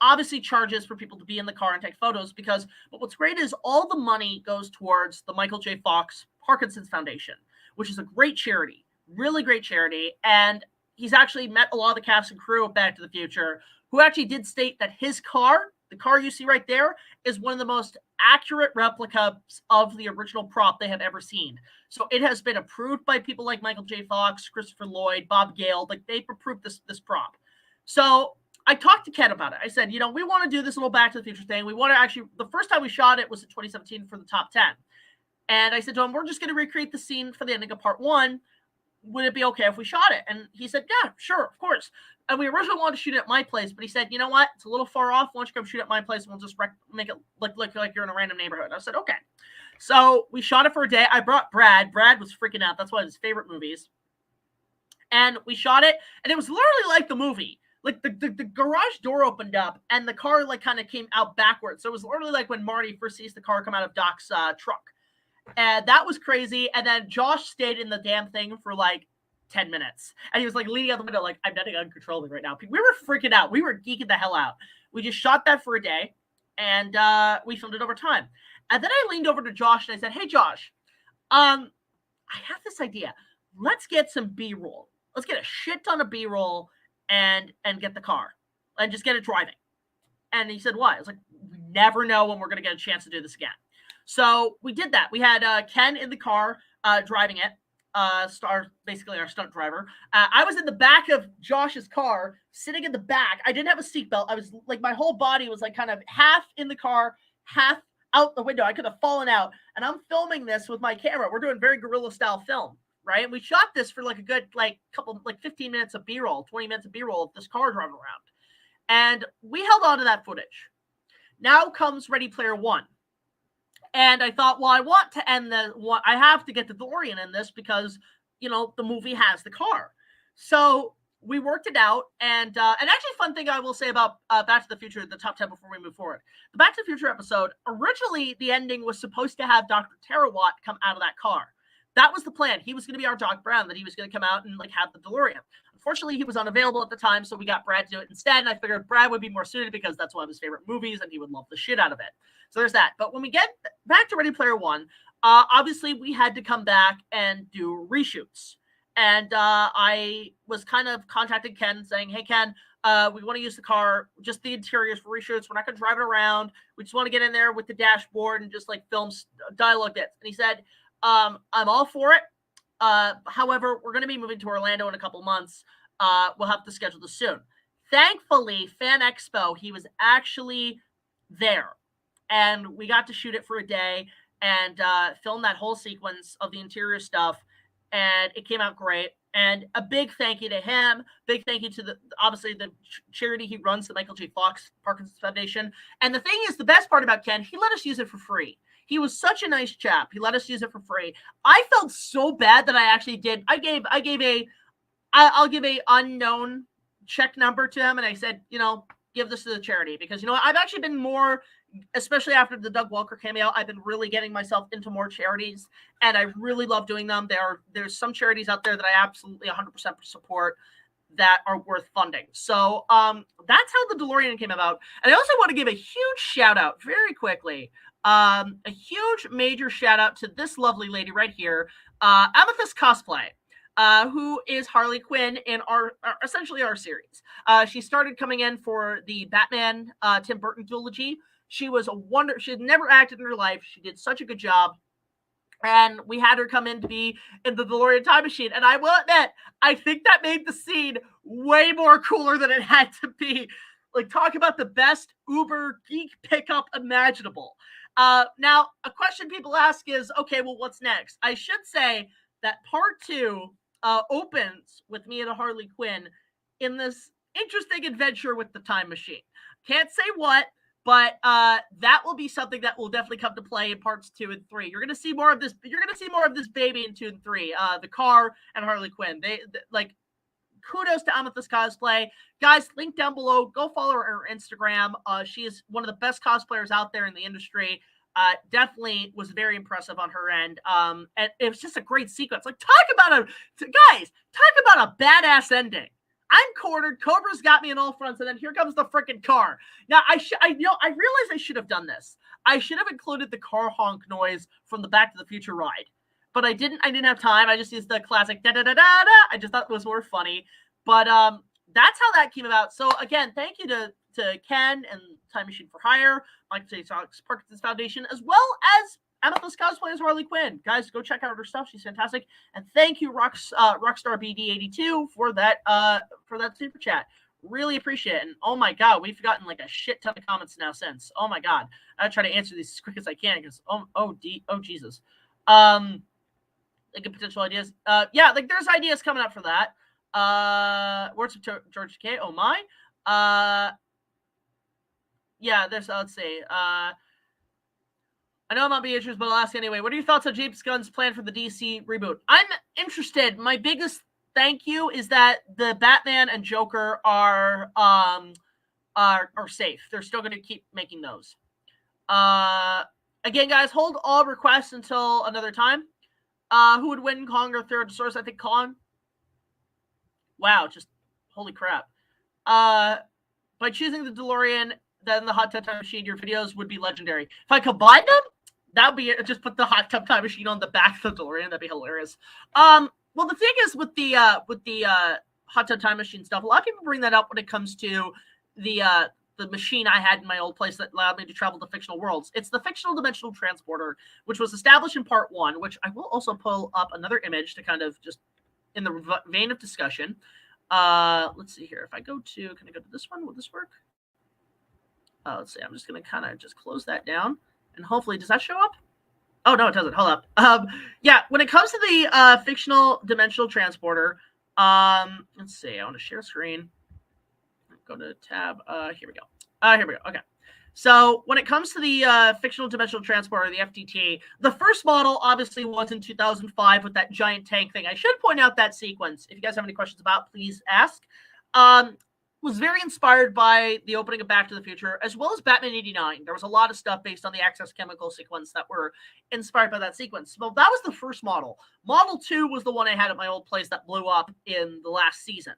obviously charges for people to be in the car and take photos, because but what's great is all the money goes towards the Michael J. Fox Parkinson's Foundation, which is a great charity, really great charity. And he's actually met a lot of the cast and crew of Back to the Future, who actually did state that his car, the car you see right there, is one of the most accurate replicas of the original prop they have ever seen. So it has been approved by people like Michael J. Fox, Christopher Lloyd, Bob Gale. Like, they've approved this prop. So I talked to Ken about it. I said, you know, we want to do this little Back to the Future thing. We want to actually, the first time we shot it was in 2017 for the top 10. And I said to him, we're just going to recreate the scene for the ending of part 1. Would it be okay if we shot it? And he said, yeah, sure, of course. And we originally wanted to shoot it at my place, but he said, you know what? It's a little far off. Why don't you come shoot at my place and we'll just make it look like you're in a random neighborhood. And I said, okay. So we shot it for a day. I brought Brad. Brad was freaking out. That's one of his favorite movies. And we shot it, and it was literally like the movie. Like, the garage door opened up, and the car, like, kind of came out backwards. So it was literally like when Marty first sees the car come out of Doc's truck. And that was crazy. And then Josh stayed in the damn thing for like 10 minutes. And he was like leaning out the window, like, I'm nutting uncontrollably right now. We were freaking out. We were geeking the hell out. We just shot that for a day, and we filmed it over time. And then I leaned over to Josh and I said, hey, Josh, I have this idea. Let's get some B-roll. Let's get a shit ton of B-roll and get the car and just get it driving. And he said, what? I was like, we never know when we're going to get a chance to do this again. So we did that. We had Ken in the car driving it, basically our stunt driver. I was in the back of Josh's car, sitting in the back. I didn't have a seatbelt. I was like, my whole body was like kind of half in the car, half out the window. I could have fallen out. And I'm filming this with my camera. We're doing very guerrilla style film, right? And we shot this for like a good 15 minutes of B-roll, 20 minutes of B-roll of this car driving around. And we held on to that footage. Now comes Ready Player One. And I thought, well, I want to end I have to get the DeLorean in this because, you know, the movie has the car. So we worked it out. And actually, fun thing I will say about Back to the Future, the top 10 before we move forward. The Back to the Future episode, originally the ending was supposed to have Doctor Terawatt come out of that car. That was the plan. He was going to be our Doc Brown, that he was going to come out and like have the DeLorean. Unfortunately, he was unavailable at the time, so we got Brad to do it instead. And I figured Brad would be more suited because that's one of his favorite movies and he would love the shit out of it. So there's that. But when we get back to Ready Player One, obviously we had to come back and do reshoots. And I was kind of contacting Ken saying, hey, Ken, we want to use the car, just the interiors for reshoots. We're not going to drive it around. We just want to get in there with the dashboard and just like film dialogue bits. And he said, I'm all for it. However, we're going to be moving to Orlando in a couple months. We'll have to schedule this soon. Thankfully, Fan Expo, he was actually there. And we got to shoot it for a day and film that whole sequence of the interior stuff. And it came out great. And a big thank you to him. Big thank you to obviously the charity he runs, the Michael J. Fox Parkinson's Foundation. And the thing is, the best part about Ken, he let us use it for free. He was such a nice chap. He let us use it for free. I felt so bad that I actually did. I'll give a unknown check number to him. And I said, you know, give this to the charity because, you know, I've actually been more, especially after the Doug Walker cameo, I've been really getting myself into more charities and I really love doing them. There's some charities out there that I absolutely 100% support that are worth funding. So that's how the DeLorean came about. And I also want to give a huge shout out very quickly. A huge major shout out to this lovely lady right here, Amethyst Cosplay, who is Harley Quinn in essentially our series. She started coming in for the Batman Tim Burton trilogy. She was a wonder. She had never acted in her life. She did such a good job. And we had her come in to be in the DeLorean time machine. And I will admit, I think that made the scene way more cooler than it had to be. Like, talk about the best Uber geek pickup imaginable. Now, a question people ask is, okay, well, what's next? I should say that part 2 opens with me and a Harley Quinn in this interesting adventure with the time machine. Can't say what, But that will be something that will definitely come to play in parts 2 and 3. You're going to see more of this. You're going to see more of this baby in 2 and 3. The car and Harley Quinn. They like. Kudos to Amethyst's cosplay. Guys, link down below. Go follow her Instagram. She is one of the best cosplayers out there in the industry. Definitely was very impressive on her end. And it was just a great sequence. Like, talk about a badass ending. I'm cornered. Cobra's got me in all fronts, and then here comes the freaking car. Now, I realize I should have done this. I should have included the car honk noise from the Back to the Future ride. But I didn't have time. I just used the classic da-da-da-da-da. I just thought it was more funny. But that's how that came about. So, again, thank you to Ken and Time Machine for Hire, Michael J. Fox Parkinson's Foundation, as well as Amethyst's cosplay as Harley Quinn. Guys, go check out her stuff. She's fantastic. And thank you, Rockstar BD82, for that super chat. Really appreciate it. And oh my God, we've gotten like a shit ton of comments now since. Oh my God. I try to answer these as quick as I can because oh Jesus. Like potential ideas. Yeah, like there's ideas coming up for that. Words of George K. Oh my. Yeah, there's, let's see. I know I'm not being interested, but I'll ask anyway. What are your thoughts on James Gunn's plan for the DC reboot? I'm interested. My biggest thank you is that the Batman and Joker are safe. They're still going to keep making those. Again, guys, hold all requests until another time. Who would win, Kong or Theodosaurus? I think Kong. Wow, just holy crap. By choosing the DeLorean, then the hot tub time machine, your videos would be legendary. If I combine them, that would be it. Just put the hot tub time machine on the back of the DeLorean. That'd be hilarious. Well, the thing is with the hot tub time machine stuff, a lot of people bring that up when it comes to the machine I had in my old place that allowed me to travel to fictional worlds. It's the fictional dimensional transporter, which was established in part 1, which I will also pull up another image to kind of just in the vein of discussion. Let's see here. If I go to, can I go to this one? Will this work? Let's see. I'm just going to kind of just close that down. And hopefully, does that show up? Oh, no, it doesn't. Hold up. Yeah, when it comes to the fictional dimensional transporter, let's see. I want to share screen. Go to tab. Here we go. Okay. So when it comes to the fictional dimensional transporter, the FDT, the first model obviously was in 2005 with that giant tank thing. I should point out that sequence. If you guys have any questions about, please ask. Was very inspired by the opening of Back to the Future, as well as Batman 89. There was a lot of stuff based on the Access Chemical sequence that were inspired by that sequence. Well, that was the first model. Model 2 was the one I had at my old place that blew up in the last season.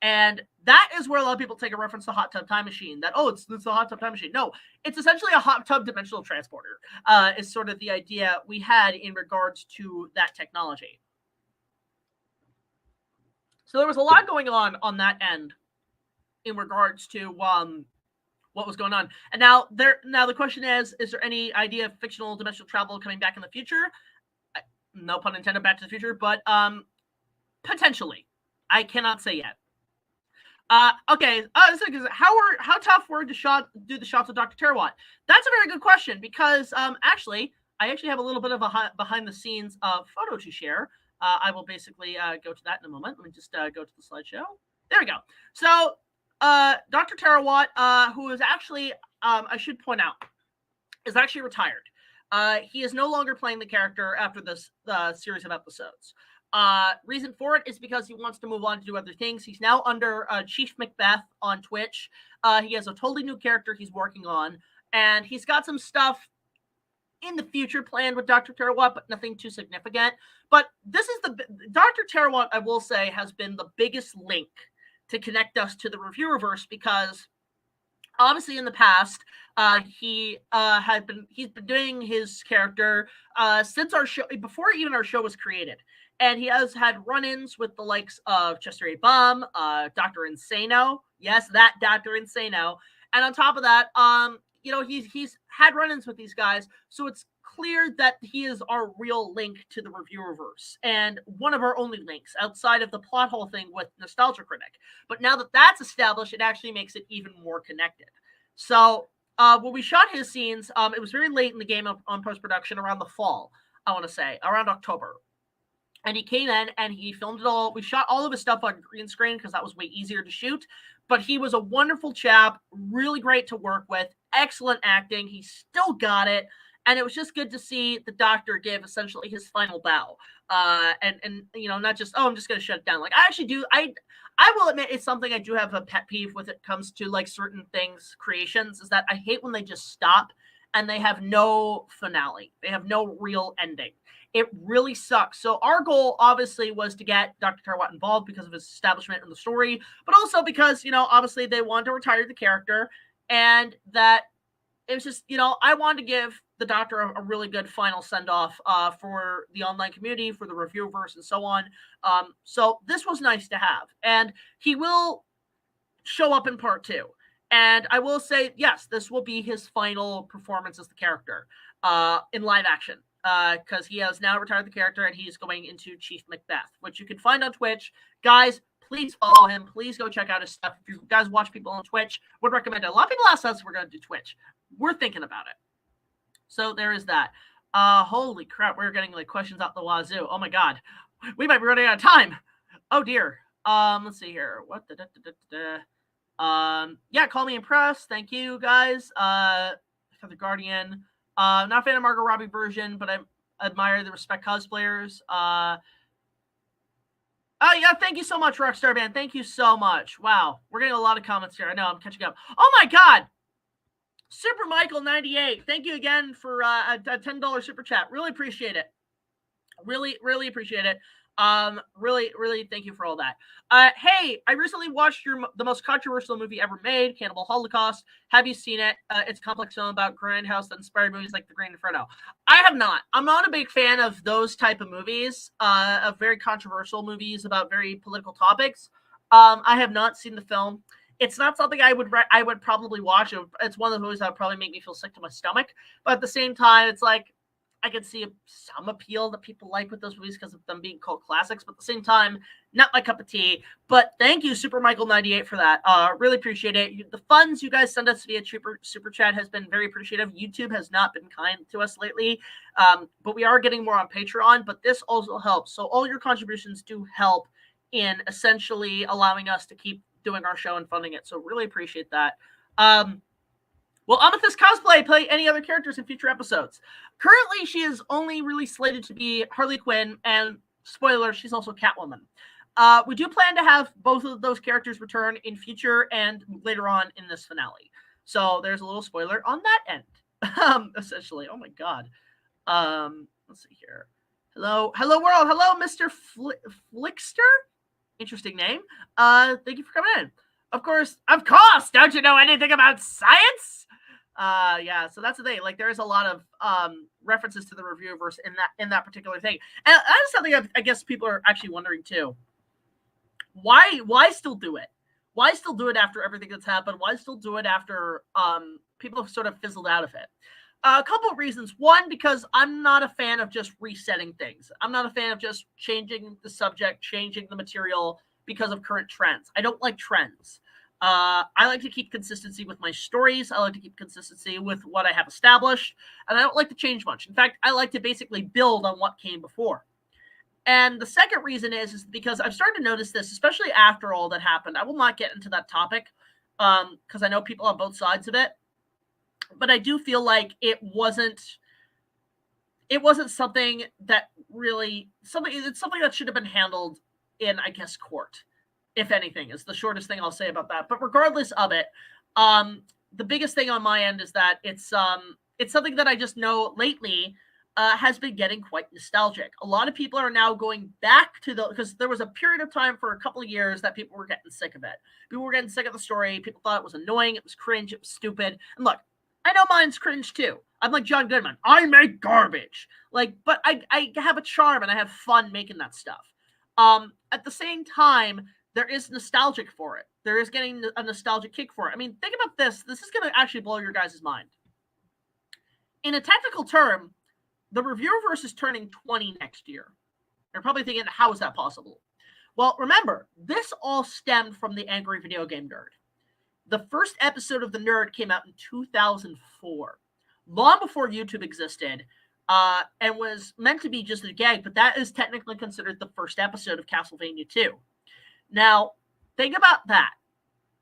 And that is where a lot of people take a reference to Hot Tub Time Machine. That, oh, it's a Hot Tub Time Machine. No, it's essentially a hot tub dimensional transporter, is sort of the idea we had in regards to that technology. So there was a lot going on that end in regards to what was going on. And now the question is there any idea of fictional dimensional travel coming back in the future? No pun intended, Back to the Future, but potentially. I cannot say yet. Okay. How tough were to do the shots of Doctor Terawatt? That's a very good question because I actually have a little bit of a behind the scenes photo to share. I will basically go to that in a moment. Let me just go to the slideshow. There we go. So Dr. Terawatt, who is actually, I should point out, is actually retired. He is no longer playing the character after this series of episodes. Reason for it is because he wants to move on to do other things. He's now under CHEIF MACBETH on Twitch. He has a totally new character he's working on, and he's got some stuff in the future planned with Dr. Terawatt, but nothing too significant. But this is Dr. Terawatt, I will say, has been the biggest link to connect us to the Reviewerverse because obviously in the past he's been doing his character since our show, before even our show was created, and he has had run-ins with the likes of Chester A. Bum, Dr. Insano, yes, that Dr. Insano, and on top of that, he's had run-ins with these guys, so it's clear that he is our real link to the Reviewerverse and one of our only links outside of the plot hole thing with Nostalgia Critic. But now that that's established, it actually makes it even more connected. So when we shot his scenes, it was very late in the game on post-production, around the fall, I want to say, around October. And he came in and he filmed it all. We shot all of his stuff on green screen because that was way easier to shoot. But he was a wonderful chap, really great to work with, excellent acting. He still got it. And it was just good to see the Doctor give essentially his final bow. And you know, not just, oh, I'm just going to shut it down. Like, I actually do. I will admit it's something I do have a pet peeve with. It comes to like certain things, creations, is that I hate when they just stop and they have no finale. They have no real ending. It really sucks. So our goal obviously was to get Dr. Terawatt involved because of his establishment in the story, but also because, you know, obviously they wanted to retire the character, and that it was just, you know, I wanted to give the Doctor a really good final send-off for the online community, for the Reviewverse, and so on. So this was nice to have. And he will show up in part 2. And I will say, yes, this will be his final performance as the character in live action. Because he has now retired the character and he's going into CHEIF MACBETH, which you can find on Twitch. Guys, please follow him. Please go check out his stuff. If you guys watch people on Twitch, would recommend it. A lot of people ask us if we're going to do Twitch. We're thinking about it. So there is that. Holy crap, we're getting like questions out the wazoo. Oh my god. We might be running out of time. Oh dear. Let's see here. What yeah, call me impressed. Thank you, guys. For the Guardian. Not a fan of Margot Robbie version, but I admire the Respect cosplayers. Oh yeah, thank you so much, Rockstar Band. Thank you so much. Wow, we're getting a lot of comments here. I know, I'm catching up. Oh my god! Super Michael 98. Thank you again for a $10 super chat. Really appreciate it. Really, really appreciate it. Really, really thank you for all that. Hey, I recently watched the most controversial movie ever made, Cannibal Holocaust. Have you seen it? It's a complex film about grindhouse that inspired movies like The Green Inferno. I have not. I'm not a big fan of those type of movies, of very controversial movies about very political topics. I have not seen the film. It's not something I would probably watch. It's one of the movies that would probably make me feel sick to my stomach. But at the same time, it's like, I can see some appeal that people like with those movies because of them being cult classics, but at the same time, not my cup of tea. But thank you, Super Michael 98, for that. Really appreciate it. The funds you guys send us via super chat has been very appreciative. YouTube has not been kind to us lately, but we are getting more on Patreon. But this also helps. So all your contributions do help in essentially allowing us to keep doing our show and funding it. So really appreciate that. Will Amethyst Cosplay play any other characters in future episodes? Currently, she is only really slated to be Harley Quinn, and spoiler, she's also Catwoman. We do plan to have both of those characters return in future and later on in this finale. So there's a little spoiler on that end, essentially. Oh my god. Let's see here. Hello world. Hello, Mr. Flickster. Interesting name. Thank you for coming in. Of course, don't you know anything about science? Yeah, so that's the thing. Like, there is a lot of references to the Reviewverse in that particular thing, and that is something I guess people are actually wondering too. Why still do it? Why still do it after everything that's happened? Why still do it after people have sort of fizzled out of it? A couple of reasons. One, because I'm not a fan of just resetting things. I'm not a fan of just changing the subject, changing the material because of current trends. I don't like trends. I like to keep consistency with my stories. I like to keep consistency with what I have established. And I don't like to change much. In fact, I like to basically build on what came before. And the second reason is because I've started to notice this, especially after all that happened. I will not get into that topic because I know people on both sides of it. But I do feel like it wasn't something that really it's something that should have been handled in, I guess, court, if anything, is the shortest thing I'll say about that. But regardless of it, the biggest thing on my end is that it's something that I just know lately has been getting quite nostalgic. A lot of people are now going back to because there was a period of time for a couple of years that people were getting sick of it. People were getting sick of the story. People thought it was annoying. It was cringe. It was stupid. And look, I know mine's cringe too. I'm like John Goodman. I make garbage. But I have a charm and I have fun making that stuff. At the same time, there is nostalgic for it. There is getting a nostalgic kick for it. I mean, think about this. This is going to actually blow your guys' mind. In a technical term, the Reviewverse is turning 20 next year. You're probably thinking, how is that possible? Well, remember, this all stemmed from the Angry Video Game Nerd. The first episode of The Nerd came out in 2004. Long before YouTube existed, and was meant to be just a gag, but that is technically considered the first episode of Castlevania 2. Now, think about that.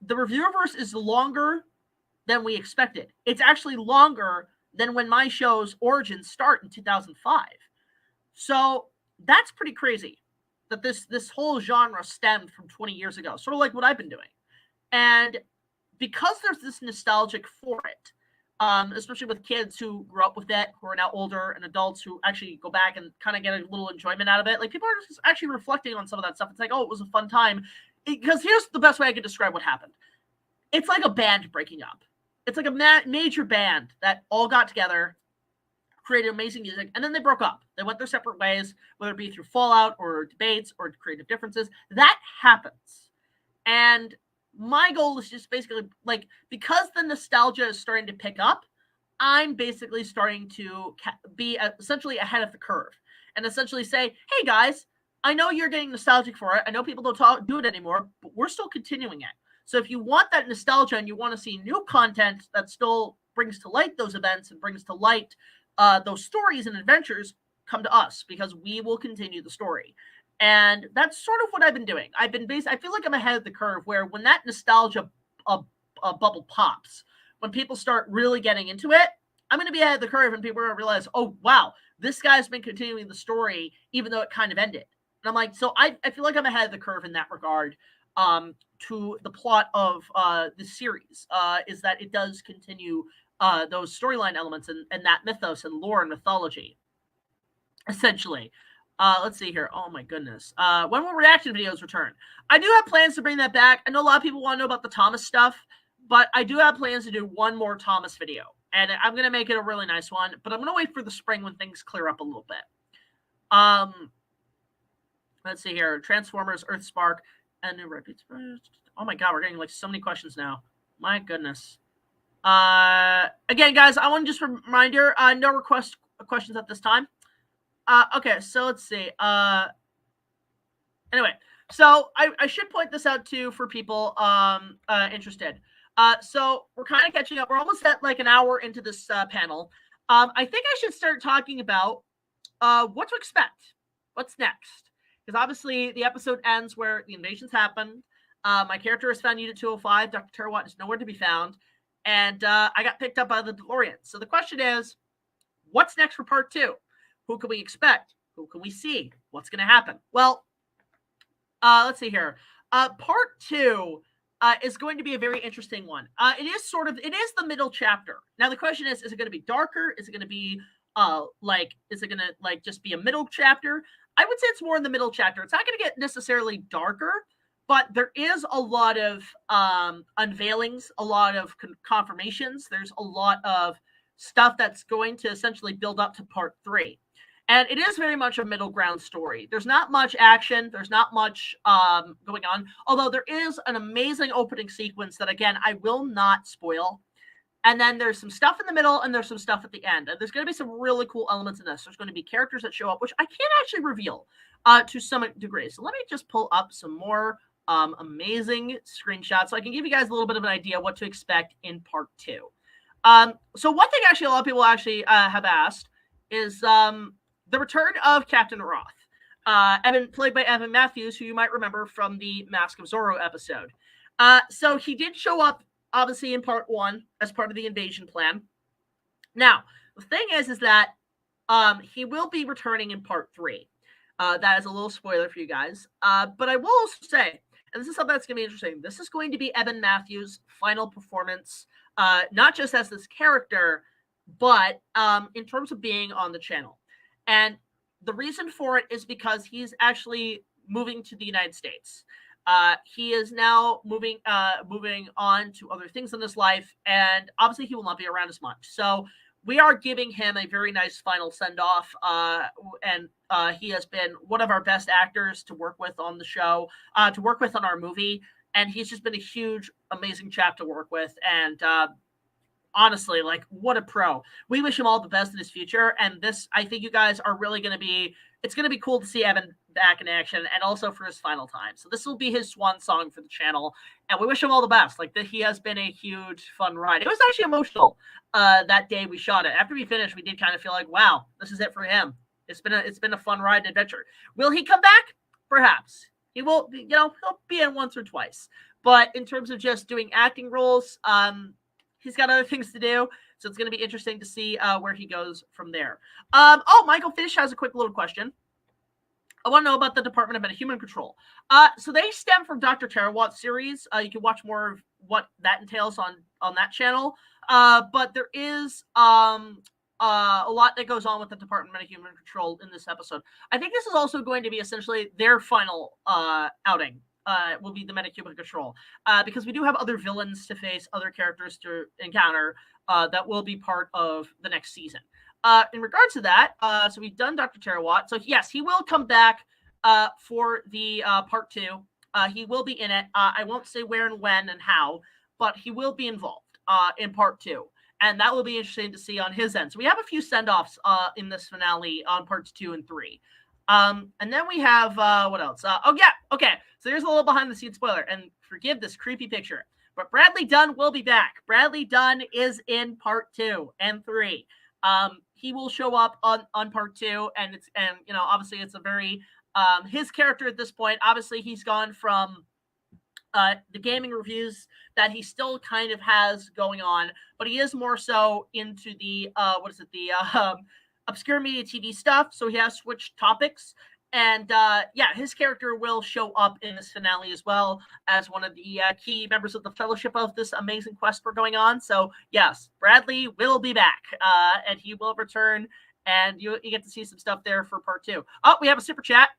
The Reviewerverse is longer than we expected. It's actually longer than when my show's origins start in 2005. So that's pretty crazy that this whole genre stemmed from 20 years ago, sort of like what I've been doing. And because there's this nostalgic for it, especially with kids who grew up with it, who are now older, and adults who actually go back and kind of get a little enjoyment out of it. Like, people are just actually reflecting on some of that stuff. It's like, oh, it was a fun time. Because here's the best way I could describe what happened. It's like a band breaking up. It's like a major band that all got together, created amazing music, and then they broke up. They went their separate ways, whether it be through fallout or debates or creative differences. That happens. And my goal is just basically, like, because the nostalgia is starting to pick up, I'm basically starting to be essentially ahead of the curve and essentially say, hey guys, I know you're getting nostalgic for it. I know people don't do it anymore, but we're still continuing it. So if you want that nostalgia and you want to see new content that still brings to light those events and brings to light those stories and adventures, come to us, because we will continue the story. And that's sort of what I've been doing. I feel like I'm ahead of the curve, where when that nostalgia bubble pops, when people start really getting into it, I'm going to be ahead of the curve, and people are going to realize, oh, wow, this guy's been continuing the story, even though it kind of ended. And I'm like, so I feel like I'm ahead of the curve in that regard. To the plot of the series is that it does continue those storyline elements and that mythos and lore and mythology, essentially. Let's see here. Oh my goodness. When will reaction videos return? I do have plans to bring that back. I know a lot of people want to know about the Thomas stuff, but I do have plans to do one more Thomas video, and I'm going to make it a really nice one, but I'm going to wait for the spring when things clear up a little bit. Let's see here. Transformers, Earthspark, and new repeats. Oh my god, we're getting like so many questions now. My goodness. Again, guys, I want to just remind you, no questions at this time. Okay, so let's see. Anyway, so I should point this out too for people interested. So we're kind of catching up. We're almost at like an hour into this panel. I think I should start talking about what to expect. What's next? Because obviously the episode ends where the invasions happen. My character has found Unit 205. Doctor Terawatt is nowhere to be found. And I got picked up by the DeLorean. So the question is, what's next for part 2? Who can we expect? Who can we see? What's going to happen? Well, let's see here. Part 2 is going to be a very interesting one. It is the middle chapter. Now the question is it going to be darker? Is it going to be is it going to just be a middle chapter? I would say it's more in the middle chapter. It's not going to get necessarily darker, but there is a lot of unveilings, a lot of confirmations. There's a lot of stuff that's going to essentially build up to part 3. And it is very much a middle ground story. There's not much action. There's not much going on, although there is an amazing opening sequence that, again, I will not spoil. And then there's some stuff in the middle, and there's some stuff at the end. And there's going to be some really cool elements in this. There's going to be characters that show up, which I can't actually reveal to some degree. So let me just pull up some more amazing screenshots so I can give you guys a little bit of an idea what to expect in part 2. So one thing actually a lot of people actually have asked is the return of Captain Roth. Played by Evan Matthews, who you might remember from the Mask of Zorro episode. So he did show up, obviously, in part 1 as part of the invasion plan. Now, the thing is that he will be returning in part 3. That is a little spoiler for you guys. But I will also say, and this is something that's going to be interesting, this is going to be Evan Matthews' final performance, not just as this character, but in terms of being on the channel. And the reason for it is because he's actually moving to the United States. He is now moving on to other things in his life, and obviously he will not be around as much. So we are giving him a very nice final send-off, and he has been one of our best actors to work with on the show, to work with on our movie, and he's just been a huge, amazing chap to work with. And honestly, like, what a pro. We wish him all the best in his future. And this, I think you guys are really going to be, it's going to be cool to see Evan back in action and also for his final time. So this will be his swan song for the channel. And we wish him all the best. Like, he has been a huge fun ride. It was actually emotional that day we shot it. After we finished, we did kind of feel like, wow, this is it for him. It's been a fun ride and adventure. Will he come back? Perhaps. He will, he'll be in once or twice. But in terms of just doing acting roles, he's got other things to do. So it's going to be interesting to see where he goes from there. Michael Fish has a quick little question. I want to know about the Department of Human Control. So they stem from Doctor Terawatt series. You can watch more of what that entails on that channel. But there is a lot that goes on with the Department of Human Control in this episode. I think this is also going to be essentially their final outing. Will be the Metahuman Control, because we do have other villains to face, other characters to encounter that will be part of the next season. In regards to that, so we've done Dr. Terawatt. So yes, he will come back for the part 2. He will be in it. I won't say where and when and how, but he will be involved in part 2. And that will be interesting to see on his end. So we have a few send-offs in this finale on parts 2 and 3. And then we have, what else? Okay. So here's a little behind-the-scenes spoiler. And forgive this creepy picture. But Bradley Dunn will be back. Bradley Dunn is in part 2 and 3. He will show up on part 2. And obviously it's a very, his character at this point, obviously he's gone from the gaming reviews that he still kind of has going on, but he is more so into the obscure media TV stuff. So he has switched topics, and his character will show up in this finale as well as one of the key members of the fellowship of this amazing quest we're going on. So yes, Bradley will be back, and he will return, and you get to see some stuff there for part 2. Oh, we have a super chat.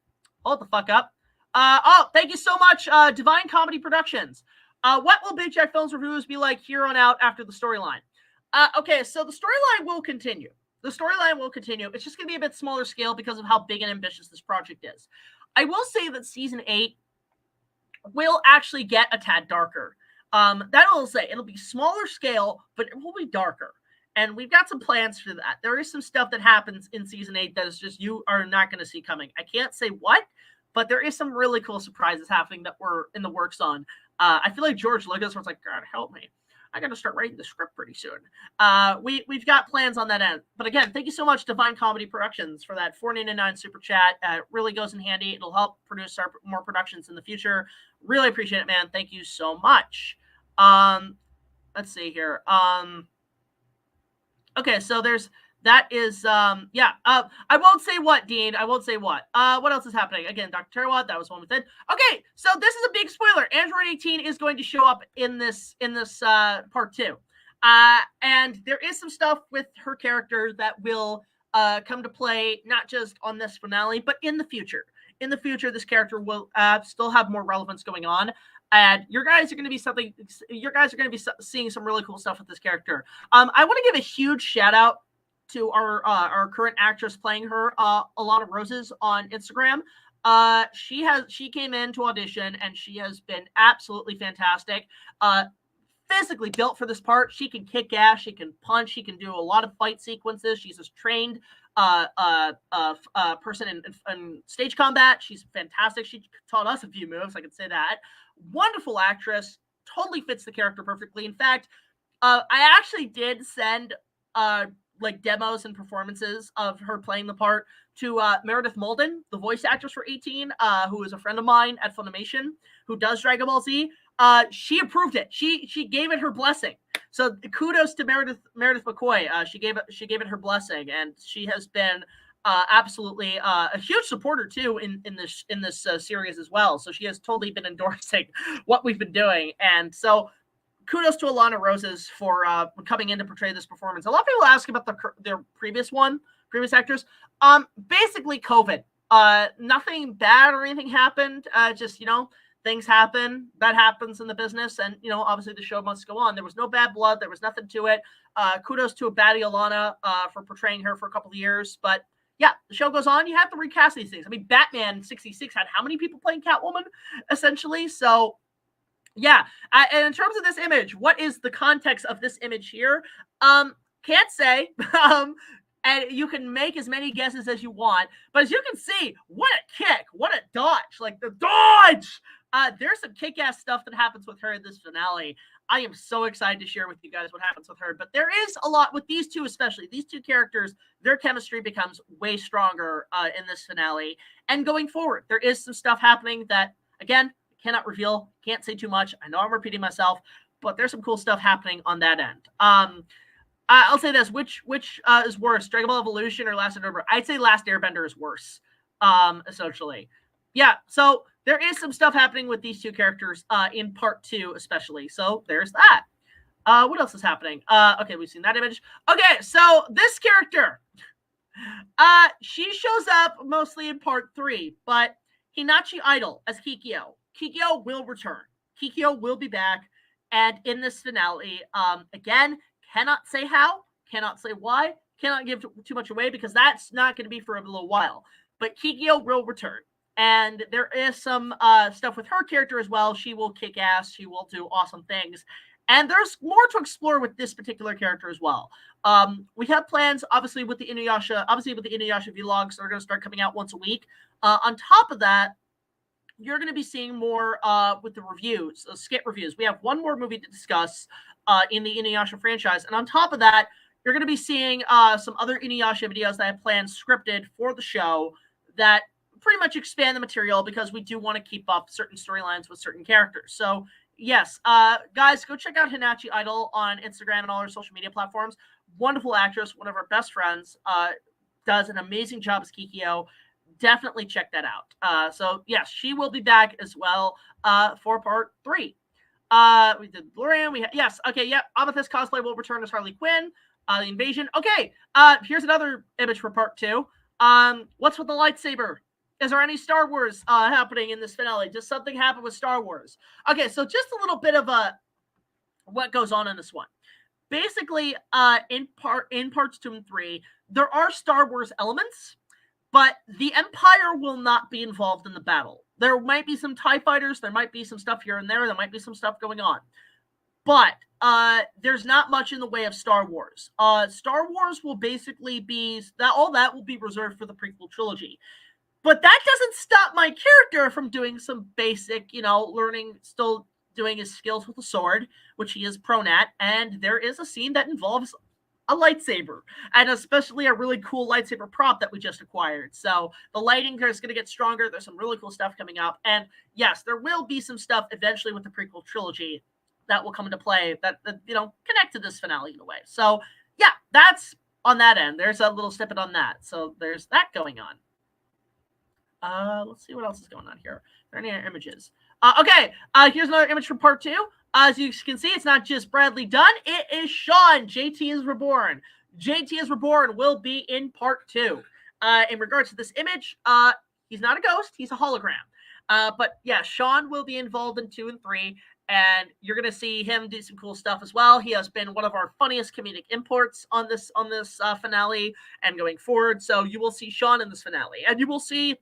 Hold the fuck up. Thank you so much, Divine Comedy Productions. What will BigJackFilms Reviews be like here on out after the storyline? Okay, so the storyline will continue. It's just going to be a bit smaller scale because of how big and ambitious this project is. I will say that Season 8 will actually get a tad darker. That I will say. It'll be smaller scale, but it will be darker. And we've got some plans for that. There is some stuff that happens in Season 8 that is just you are not going to see coming. I can't say what, but there is some really cool surprises happening that we're in the works on. I feel like George Lucas was like, God, help me. I got to start writing the script pretty soon. We've got plans on that end. But again, thank you so much, Divine Comedy Productions, for that $4.99 super chat. It really goes in handy. It'll help produce more productions in the future. Really appreciate it, man. Thank you so much. Let's see here. Okay, so that is, I won't say what, Dean. I won't say what. What else is happening? Again, Dr. Terawatt, that was one within. Okay, so this is a big spoiler. Android 18 is going to show up in this part 2. And there is some stuff with her character that will come to play, not just on this finale, but in the future. In the future, this character will still have more relevance going on. And you guys are going to be seeing some really cool stuff with this character. I want to give a huge shout out to our current actress playing her, Alana Roses, on Instagram. She came in to audition, and she has been absolutely fantastic. Physically built for this part. She can kick ass, she can punch, she can do a lot of fight sequences. She's a trained person in stage combat. She's fantastic. She taught us a few moves, I can say that. Wonderful actress, totally fits the character perfectly. In fact, I actually did send demos and performances of her playing the part to Meredith Molden, the voice actress for 18, who is a friend of mine at Funimation, who does Dragon Ball Z. She approved it. She gave it her blessing. So kudos to Meredith McCoy. She gave it her blessing, and she has been absolutely a huge supporter too in this series as well. So she has totally been endorsing what we've been doing, and so kudos to Alana Roses for coming in to portray this performance. A lot of people ask about their previous actors. Basically COVID. Nothing bad or anything happened. Just things happen. That happens in the business, and obviously the show must go on. There was no bad blood. There was nothing to it. Kudos to a baddie Alana for portraying her for a couple of years. But yeah, the show goes on. You have to recast these things. I mean, Batman 66 had how many people playing Catwoman, essentially? So Yeah, and in terms of this image, what is the context of this image here? Can't say. And you can make as many guesses as you want, but as you can see, what a kick, what a dodge, like the dodge. There's some kick-ass stuff that happens with her in this finale. I am so excited to share with you guys what happens with her, but there is a lot with these two, especially these two characters. Their chemistry becomes way stronger in this finale, and going forward, there is some stuff happening that, again, cannot reveal, can't say too much. I know I'm repeating myself, but there's some cool stuff happening on that end. I'll say this: which is worse, Dragon Ball Evolution or Last Airbender? I'd say Last Airbender is worse. Essentially, yeah. So there is some stuff happening with these two characters in part 2, especially. So there's that. What else is happening? Okay, we've seen that image. Okay, so this character, she shows up mostly in part 3, but Hinachi Idol as Kikyo. Kikyo will return. Kikyo will be back, and in this finale, again, cannot say how, cannot say why, cannot give too much away because that's not going to be for a little while. But Kikyo will return, and there is some stuff with her character as well. She will kick ass. She will do awesome things, and there's more to explore with this particular character as well. We have plans, obviously, with the Inuyasha vlogs that are going to start coming out once a week. On top of that, you're going to be seeing more with the reviews, skit reviews. We have one more movie to discuss in the Inuyasha franchise. And on top of that, you're going to be seeing some other Inuyasha videos that I have planned scripted for the show that pretty much expand the material because we do want to keep up certain storylines with certain characters. So, yes, guys, go check out Hinachi Idol on Instagram and all our social media platforms. Wonderful actress, one of our best friends, does an amazing job as Kikyo. Definitely check that out. So, yes, she will be back as well for part 3. We did DeLorean. Yes, okay, yeah. Amethys cosplay will return as Harley Quinn. The invasion. Okay, here's another image for part 2. What's with the lightsaber? Is there any Star Wars happening in this finale? Does something happen with Star Wars? Okay, so just a little bit of what goes on in this one. Basically, in parts 2 and 3, there are Star Wars elements, but the Empire will not be involved in the battle. There might be some TIE fighters. There might be some stuff here and there. There might be some stuff going on. But there's not much in the way of Star Wars. Star Wars will basically be... all that will be reserved for the prequel trilogy. But that doesn't stop my character from doing some basic, learning, still doing his skills with a sword, which he is prone at. And there is a scene that involves a lightsaber, and especially a really cool lightsaber prop that we just acquired. So the lighting is going to get stronger. There's some really cool stuff coming up, and yes, there will be some stuff eventually with the prequel trilogy that will come into play that connect to this finale in a way. So yeah, that's on that end. There's a little snippet on that. So there's that going on. Let's see what else is going on here. Are there any other images? Okay, here's another image from part 2. As you can see, it's not just Bradley Dunn. It is Sean. JT is Reborn. JT is Reborn will be in part 2. In regards to this image, he's not a ghost. He's a hologram. But yeah, Sean will be involved in 2 and 3, and you're going to see him do some cool stuff as well. He has been one of our funniest comedic imports on this finale and going forward. So you will see Sean in this finale, and you will see...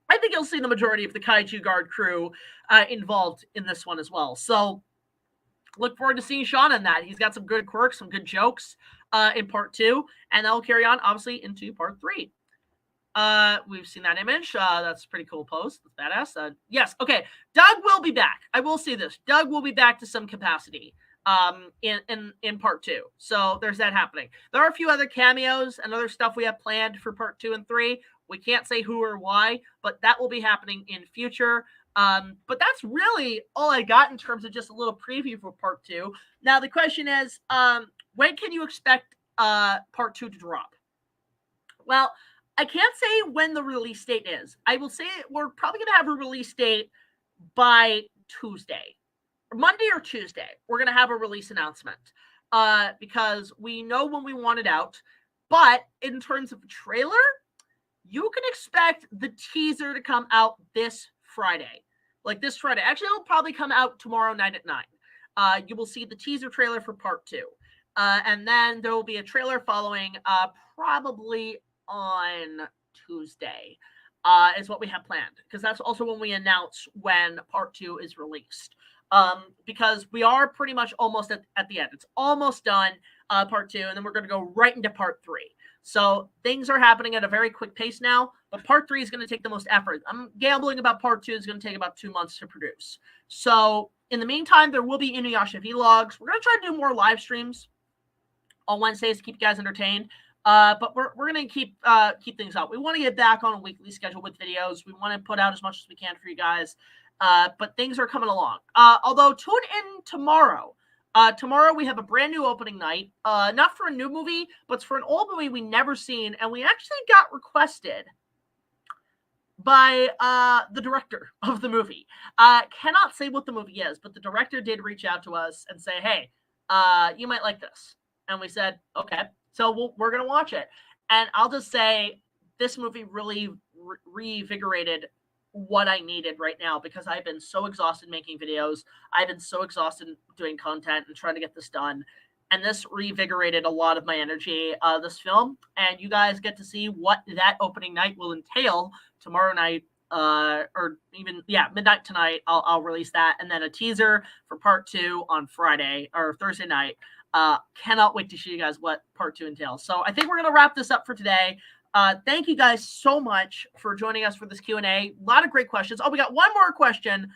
I think you'll see the majority of the Kaiju Guard crew involved in this one as well. So look forward to seeing Sean in that. He's got some good quirks, some good jokes in part 2, and that will carry on, obviously, into part 3. We've seen that image. That's a pretty cool post. That's badass. Yes, okay. Doug will be back. I will see this. Doug will be back to some capacity in part 2. So there's that happening. There are a few other cameos and other stuff we have planned for part 2 and 3. We can't say who or why, but that will be happening in future. But that's really all I got in terms of just a little preview for part 2. Now, the question is, when can you expect part 2 to drop? Well, I can't say when the release date is. I will say we're probably going to have a release date by Tuesday. Monday or Tuesday, we're going to have a release announcement because we know when we want it out. But in terms of trailer, you can expect the teaser to come out this Friday. Like this Friday. Actually, it'll probably come out tomorrow night at 9. You will see the teaser trailer for part 2. And then there will be a trailer following probably on Tuesday is what we have planned. Because that's also when we announce when part 2 is released. because we are pretty much almost at the end. It's almost done, part 2, and then we're going to go right into part 3. So things are happening at a very quick pace now, but part 3 is going to take the most effort. I'm gambling about part 2 is going to take about 2 months to produce. So in the meantime, there will be Inuyasha vlogs. We're going to try to do more live streams on Wednesdays to keep you guys entertained. But we're going to keep things up. We want to get back on a weekly schedule with videos. We want to put out as much as we can for you guys. But things are coming along. Although tune in tomorrow. Tomorrow we have a brand new opening night. Not for a new movie, but it's for an old movie we never seen, and we actually got requested by the director of the movie. Cannot say what the movie is, but the director did reach out to us and say, hey, you might like this. And we said, okay. So we're going to watch it. And I'll just say this movie really reinvigorated what I needed right now, because I've been so exhausted making videos. I've been so exhausted doing content and trying to get this done. And this reinvigorated a lot of my energy, this film. And you guys get to see what that opening night will entail tomorrow night, or even, midnight tonight. I'll release that. And then a teaser for part 2 on Friday or Thursday night. Cannot wait to show you guys what part 2 entails. So I think we're going to wrap this up for today. Thank you guys so much for joining us for this Q&A. A lot of great questions. Oh, we got one more question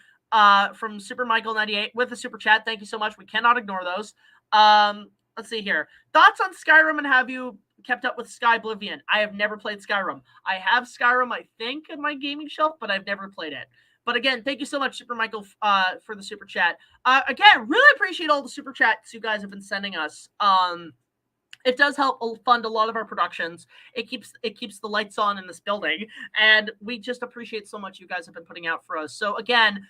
from Super Michael 98 with a super chat. Thank you so much. We cannot ignore those. Let's see here. Thoughts on Skyrim, and have you kept up with Sky Oblivion? I have never played Skyrim. I have Skyrim, I think, in my gaming shelf, but I've never played it. But again, thank you so much, Super Michael, for the super chat. Again, really appreciate all the super chats you guys have been sending us. It does help fund a lot of our productions. It keeps the lights on in this building, and we just appreciate so much you guys have been putting out for us. So again,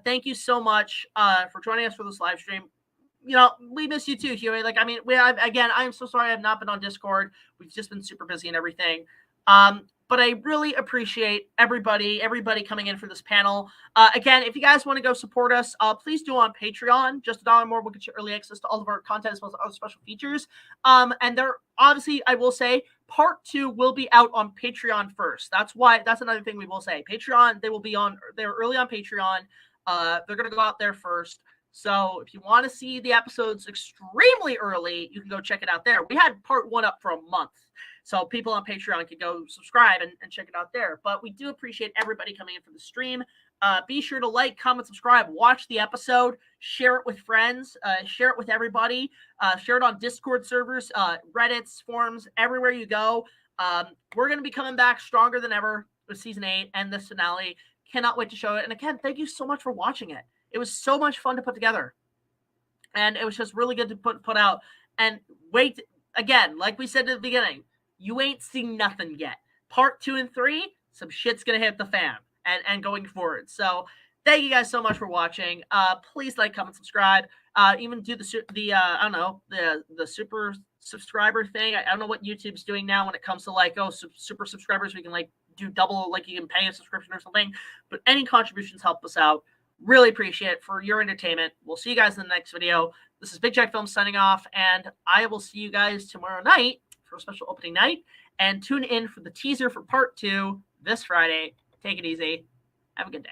thank you so much for joining us for this live stream. You know, we miss you too, Huey. Like, I mean, I am so sorry I've not been on Discord. We've just been super busy and everything. But I really appreciate everybody coming in for this panel. Again, if you guys want to go support us, please do on Patreon. Just $1 more will get you early access to all of our content as well as other special features. And there, obviously, I will say, part 2 will be out on Patreon first. That's another thing we will say. Patreon, they're early on Patreon. They're going to go out there first. So if you want to see the episodes extremely early, you can go check it out there. We had part 1 up for a month. So people on Patreon can go subscribe and check it out there. But we do appreciate everybody coming in for the stream. Be sure to like, comment, subscribe, watch the episode, share it with friends, share it with everybody, share it on Discord servers, Reddits, forums, everywhere you go. We're going to be coming back stronger than ever with Season 8 and this finale. Cannot wait to show it. And again, thank you so much for watching it. It was so much fun to put together. And it was just really good to put out. And wait, again, like we said at the beginning, you ain't seen nothing yet. Part 2 and 3, some shit's going to hit the fan and going forward. So thank you guys so much for watching. Please like, comment, subscribe. Even do the super subscriber thing. I don't know what YouTube's doing now when it comes to like, super subscribers. We can like do double, like you can pay a subscription or something. But any contributions help us out. Really appreciate it for your entertainment. We'll see you guys in the next video. This is BigJackFilms signing off, and I will see you guys tomorrow night for a special opening night. And tune in for the teaser for part 2 this Friday. Take it easy. Have a good day.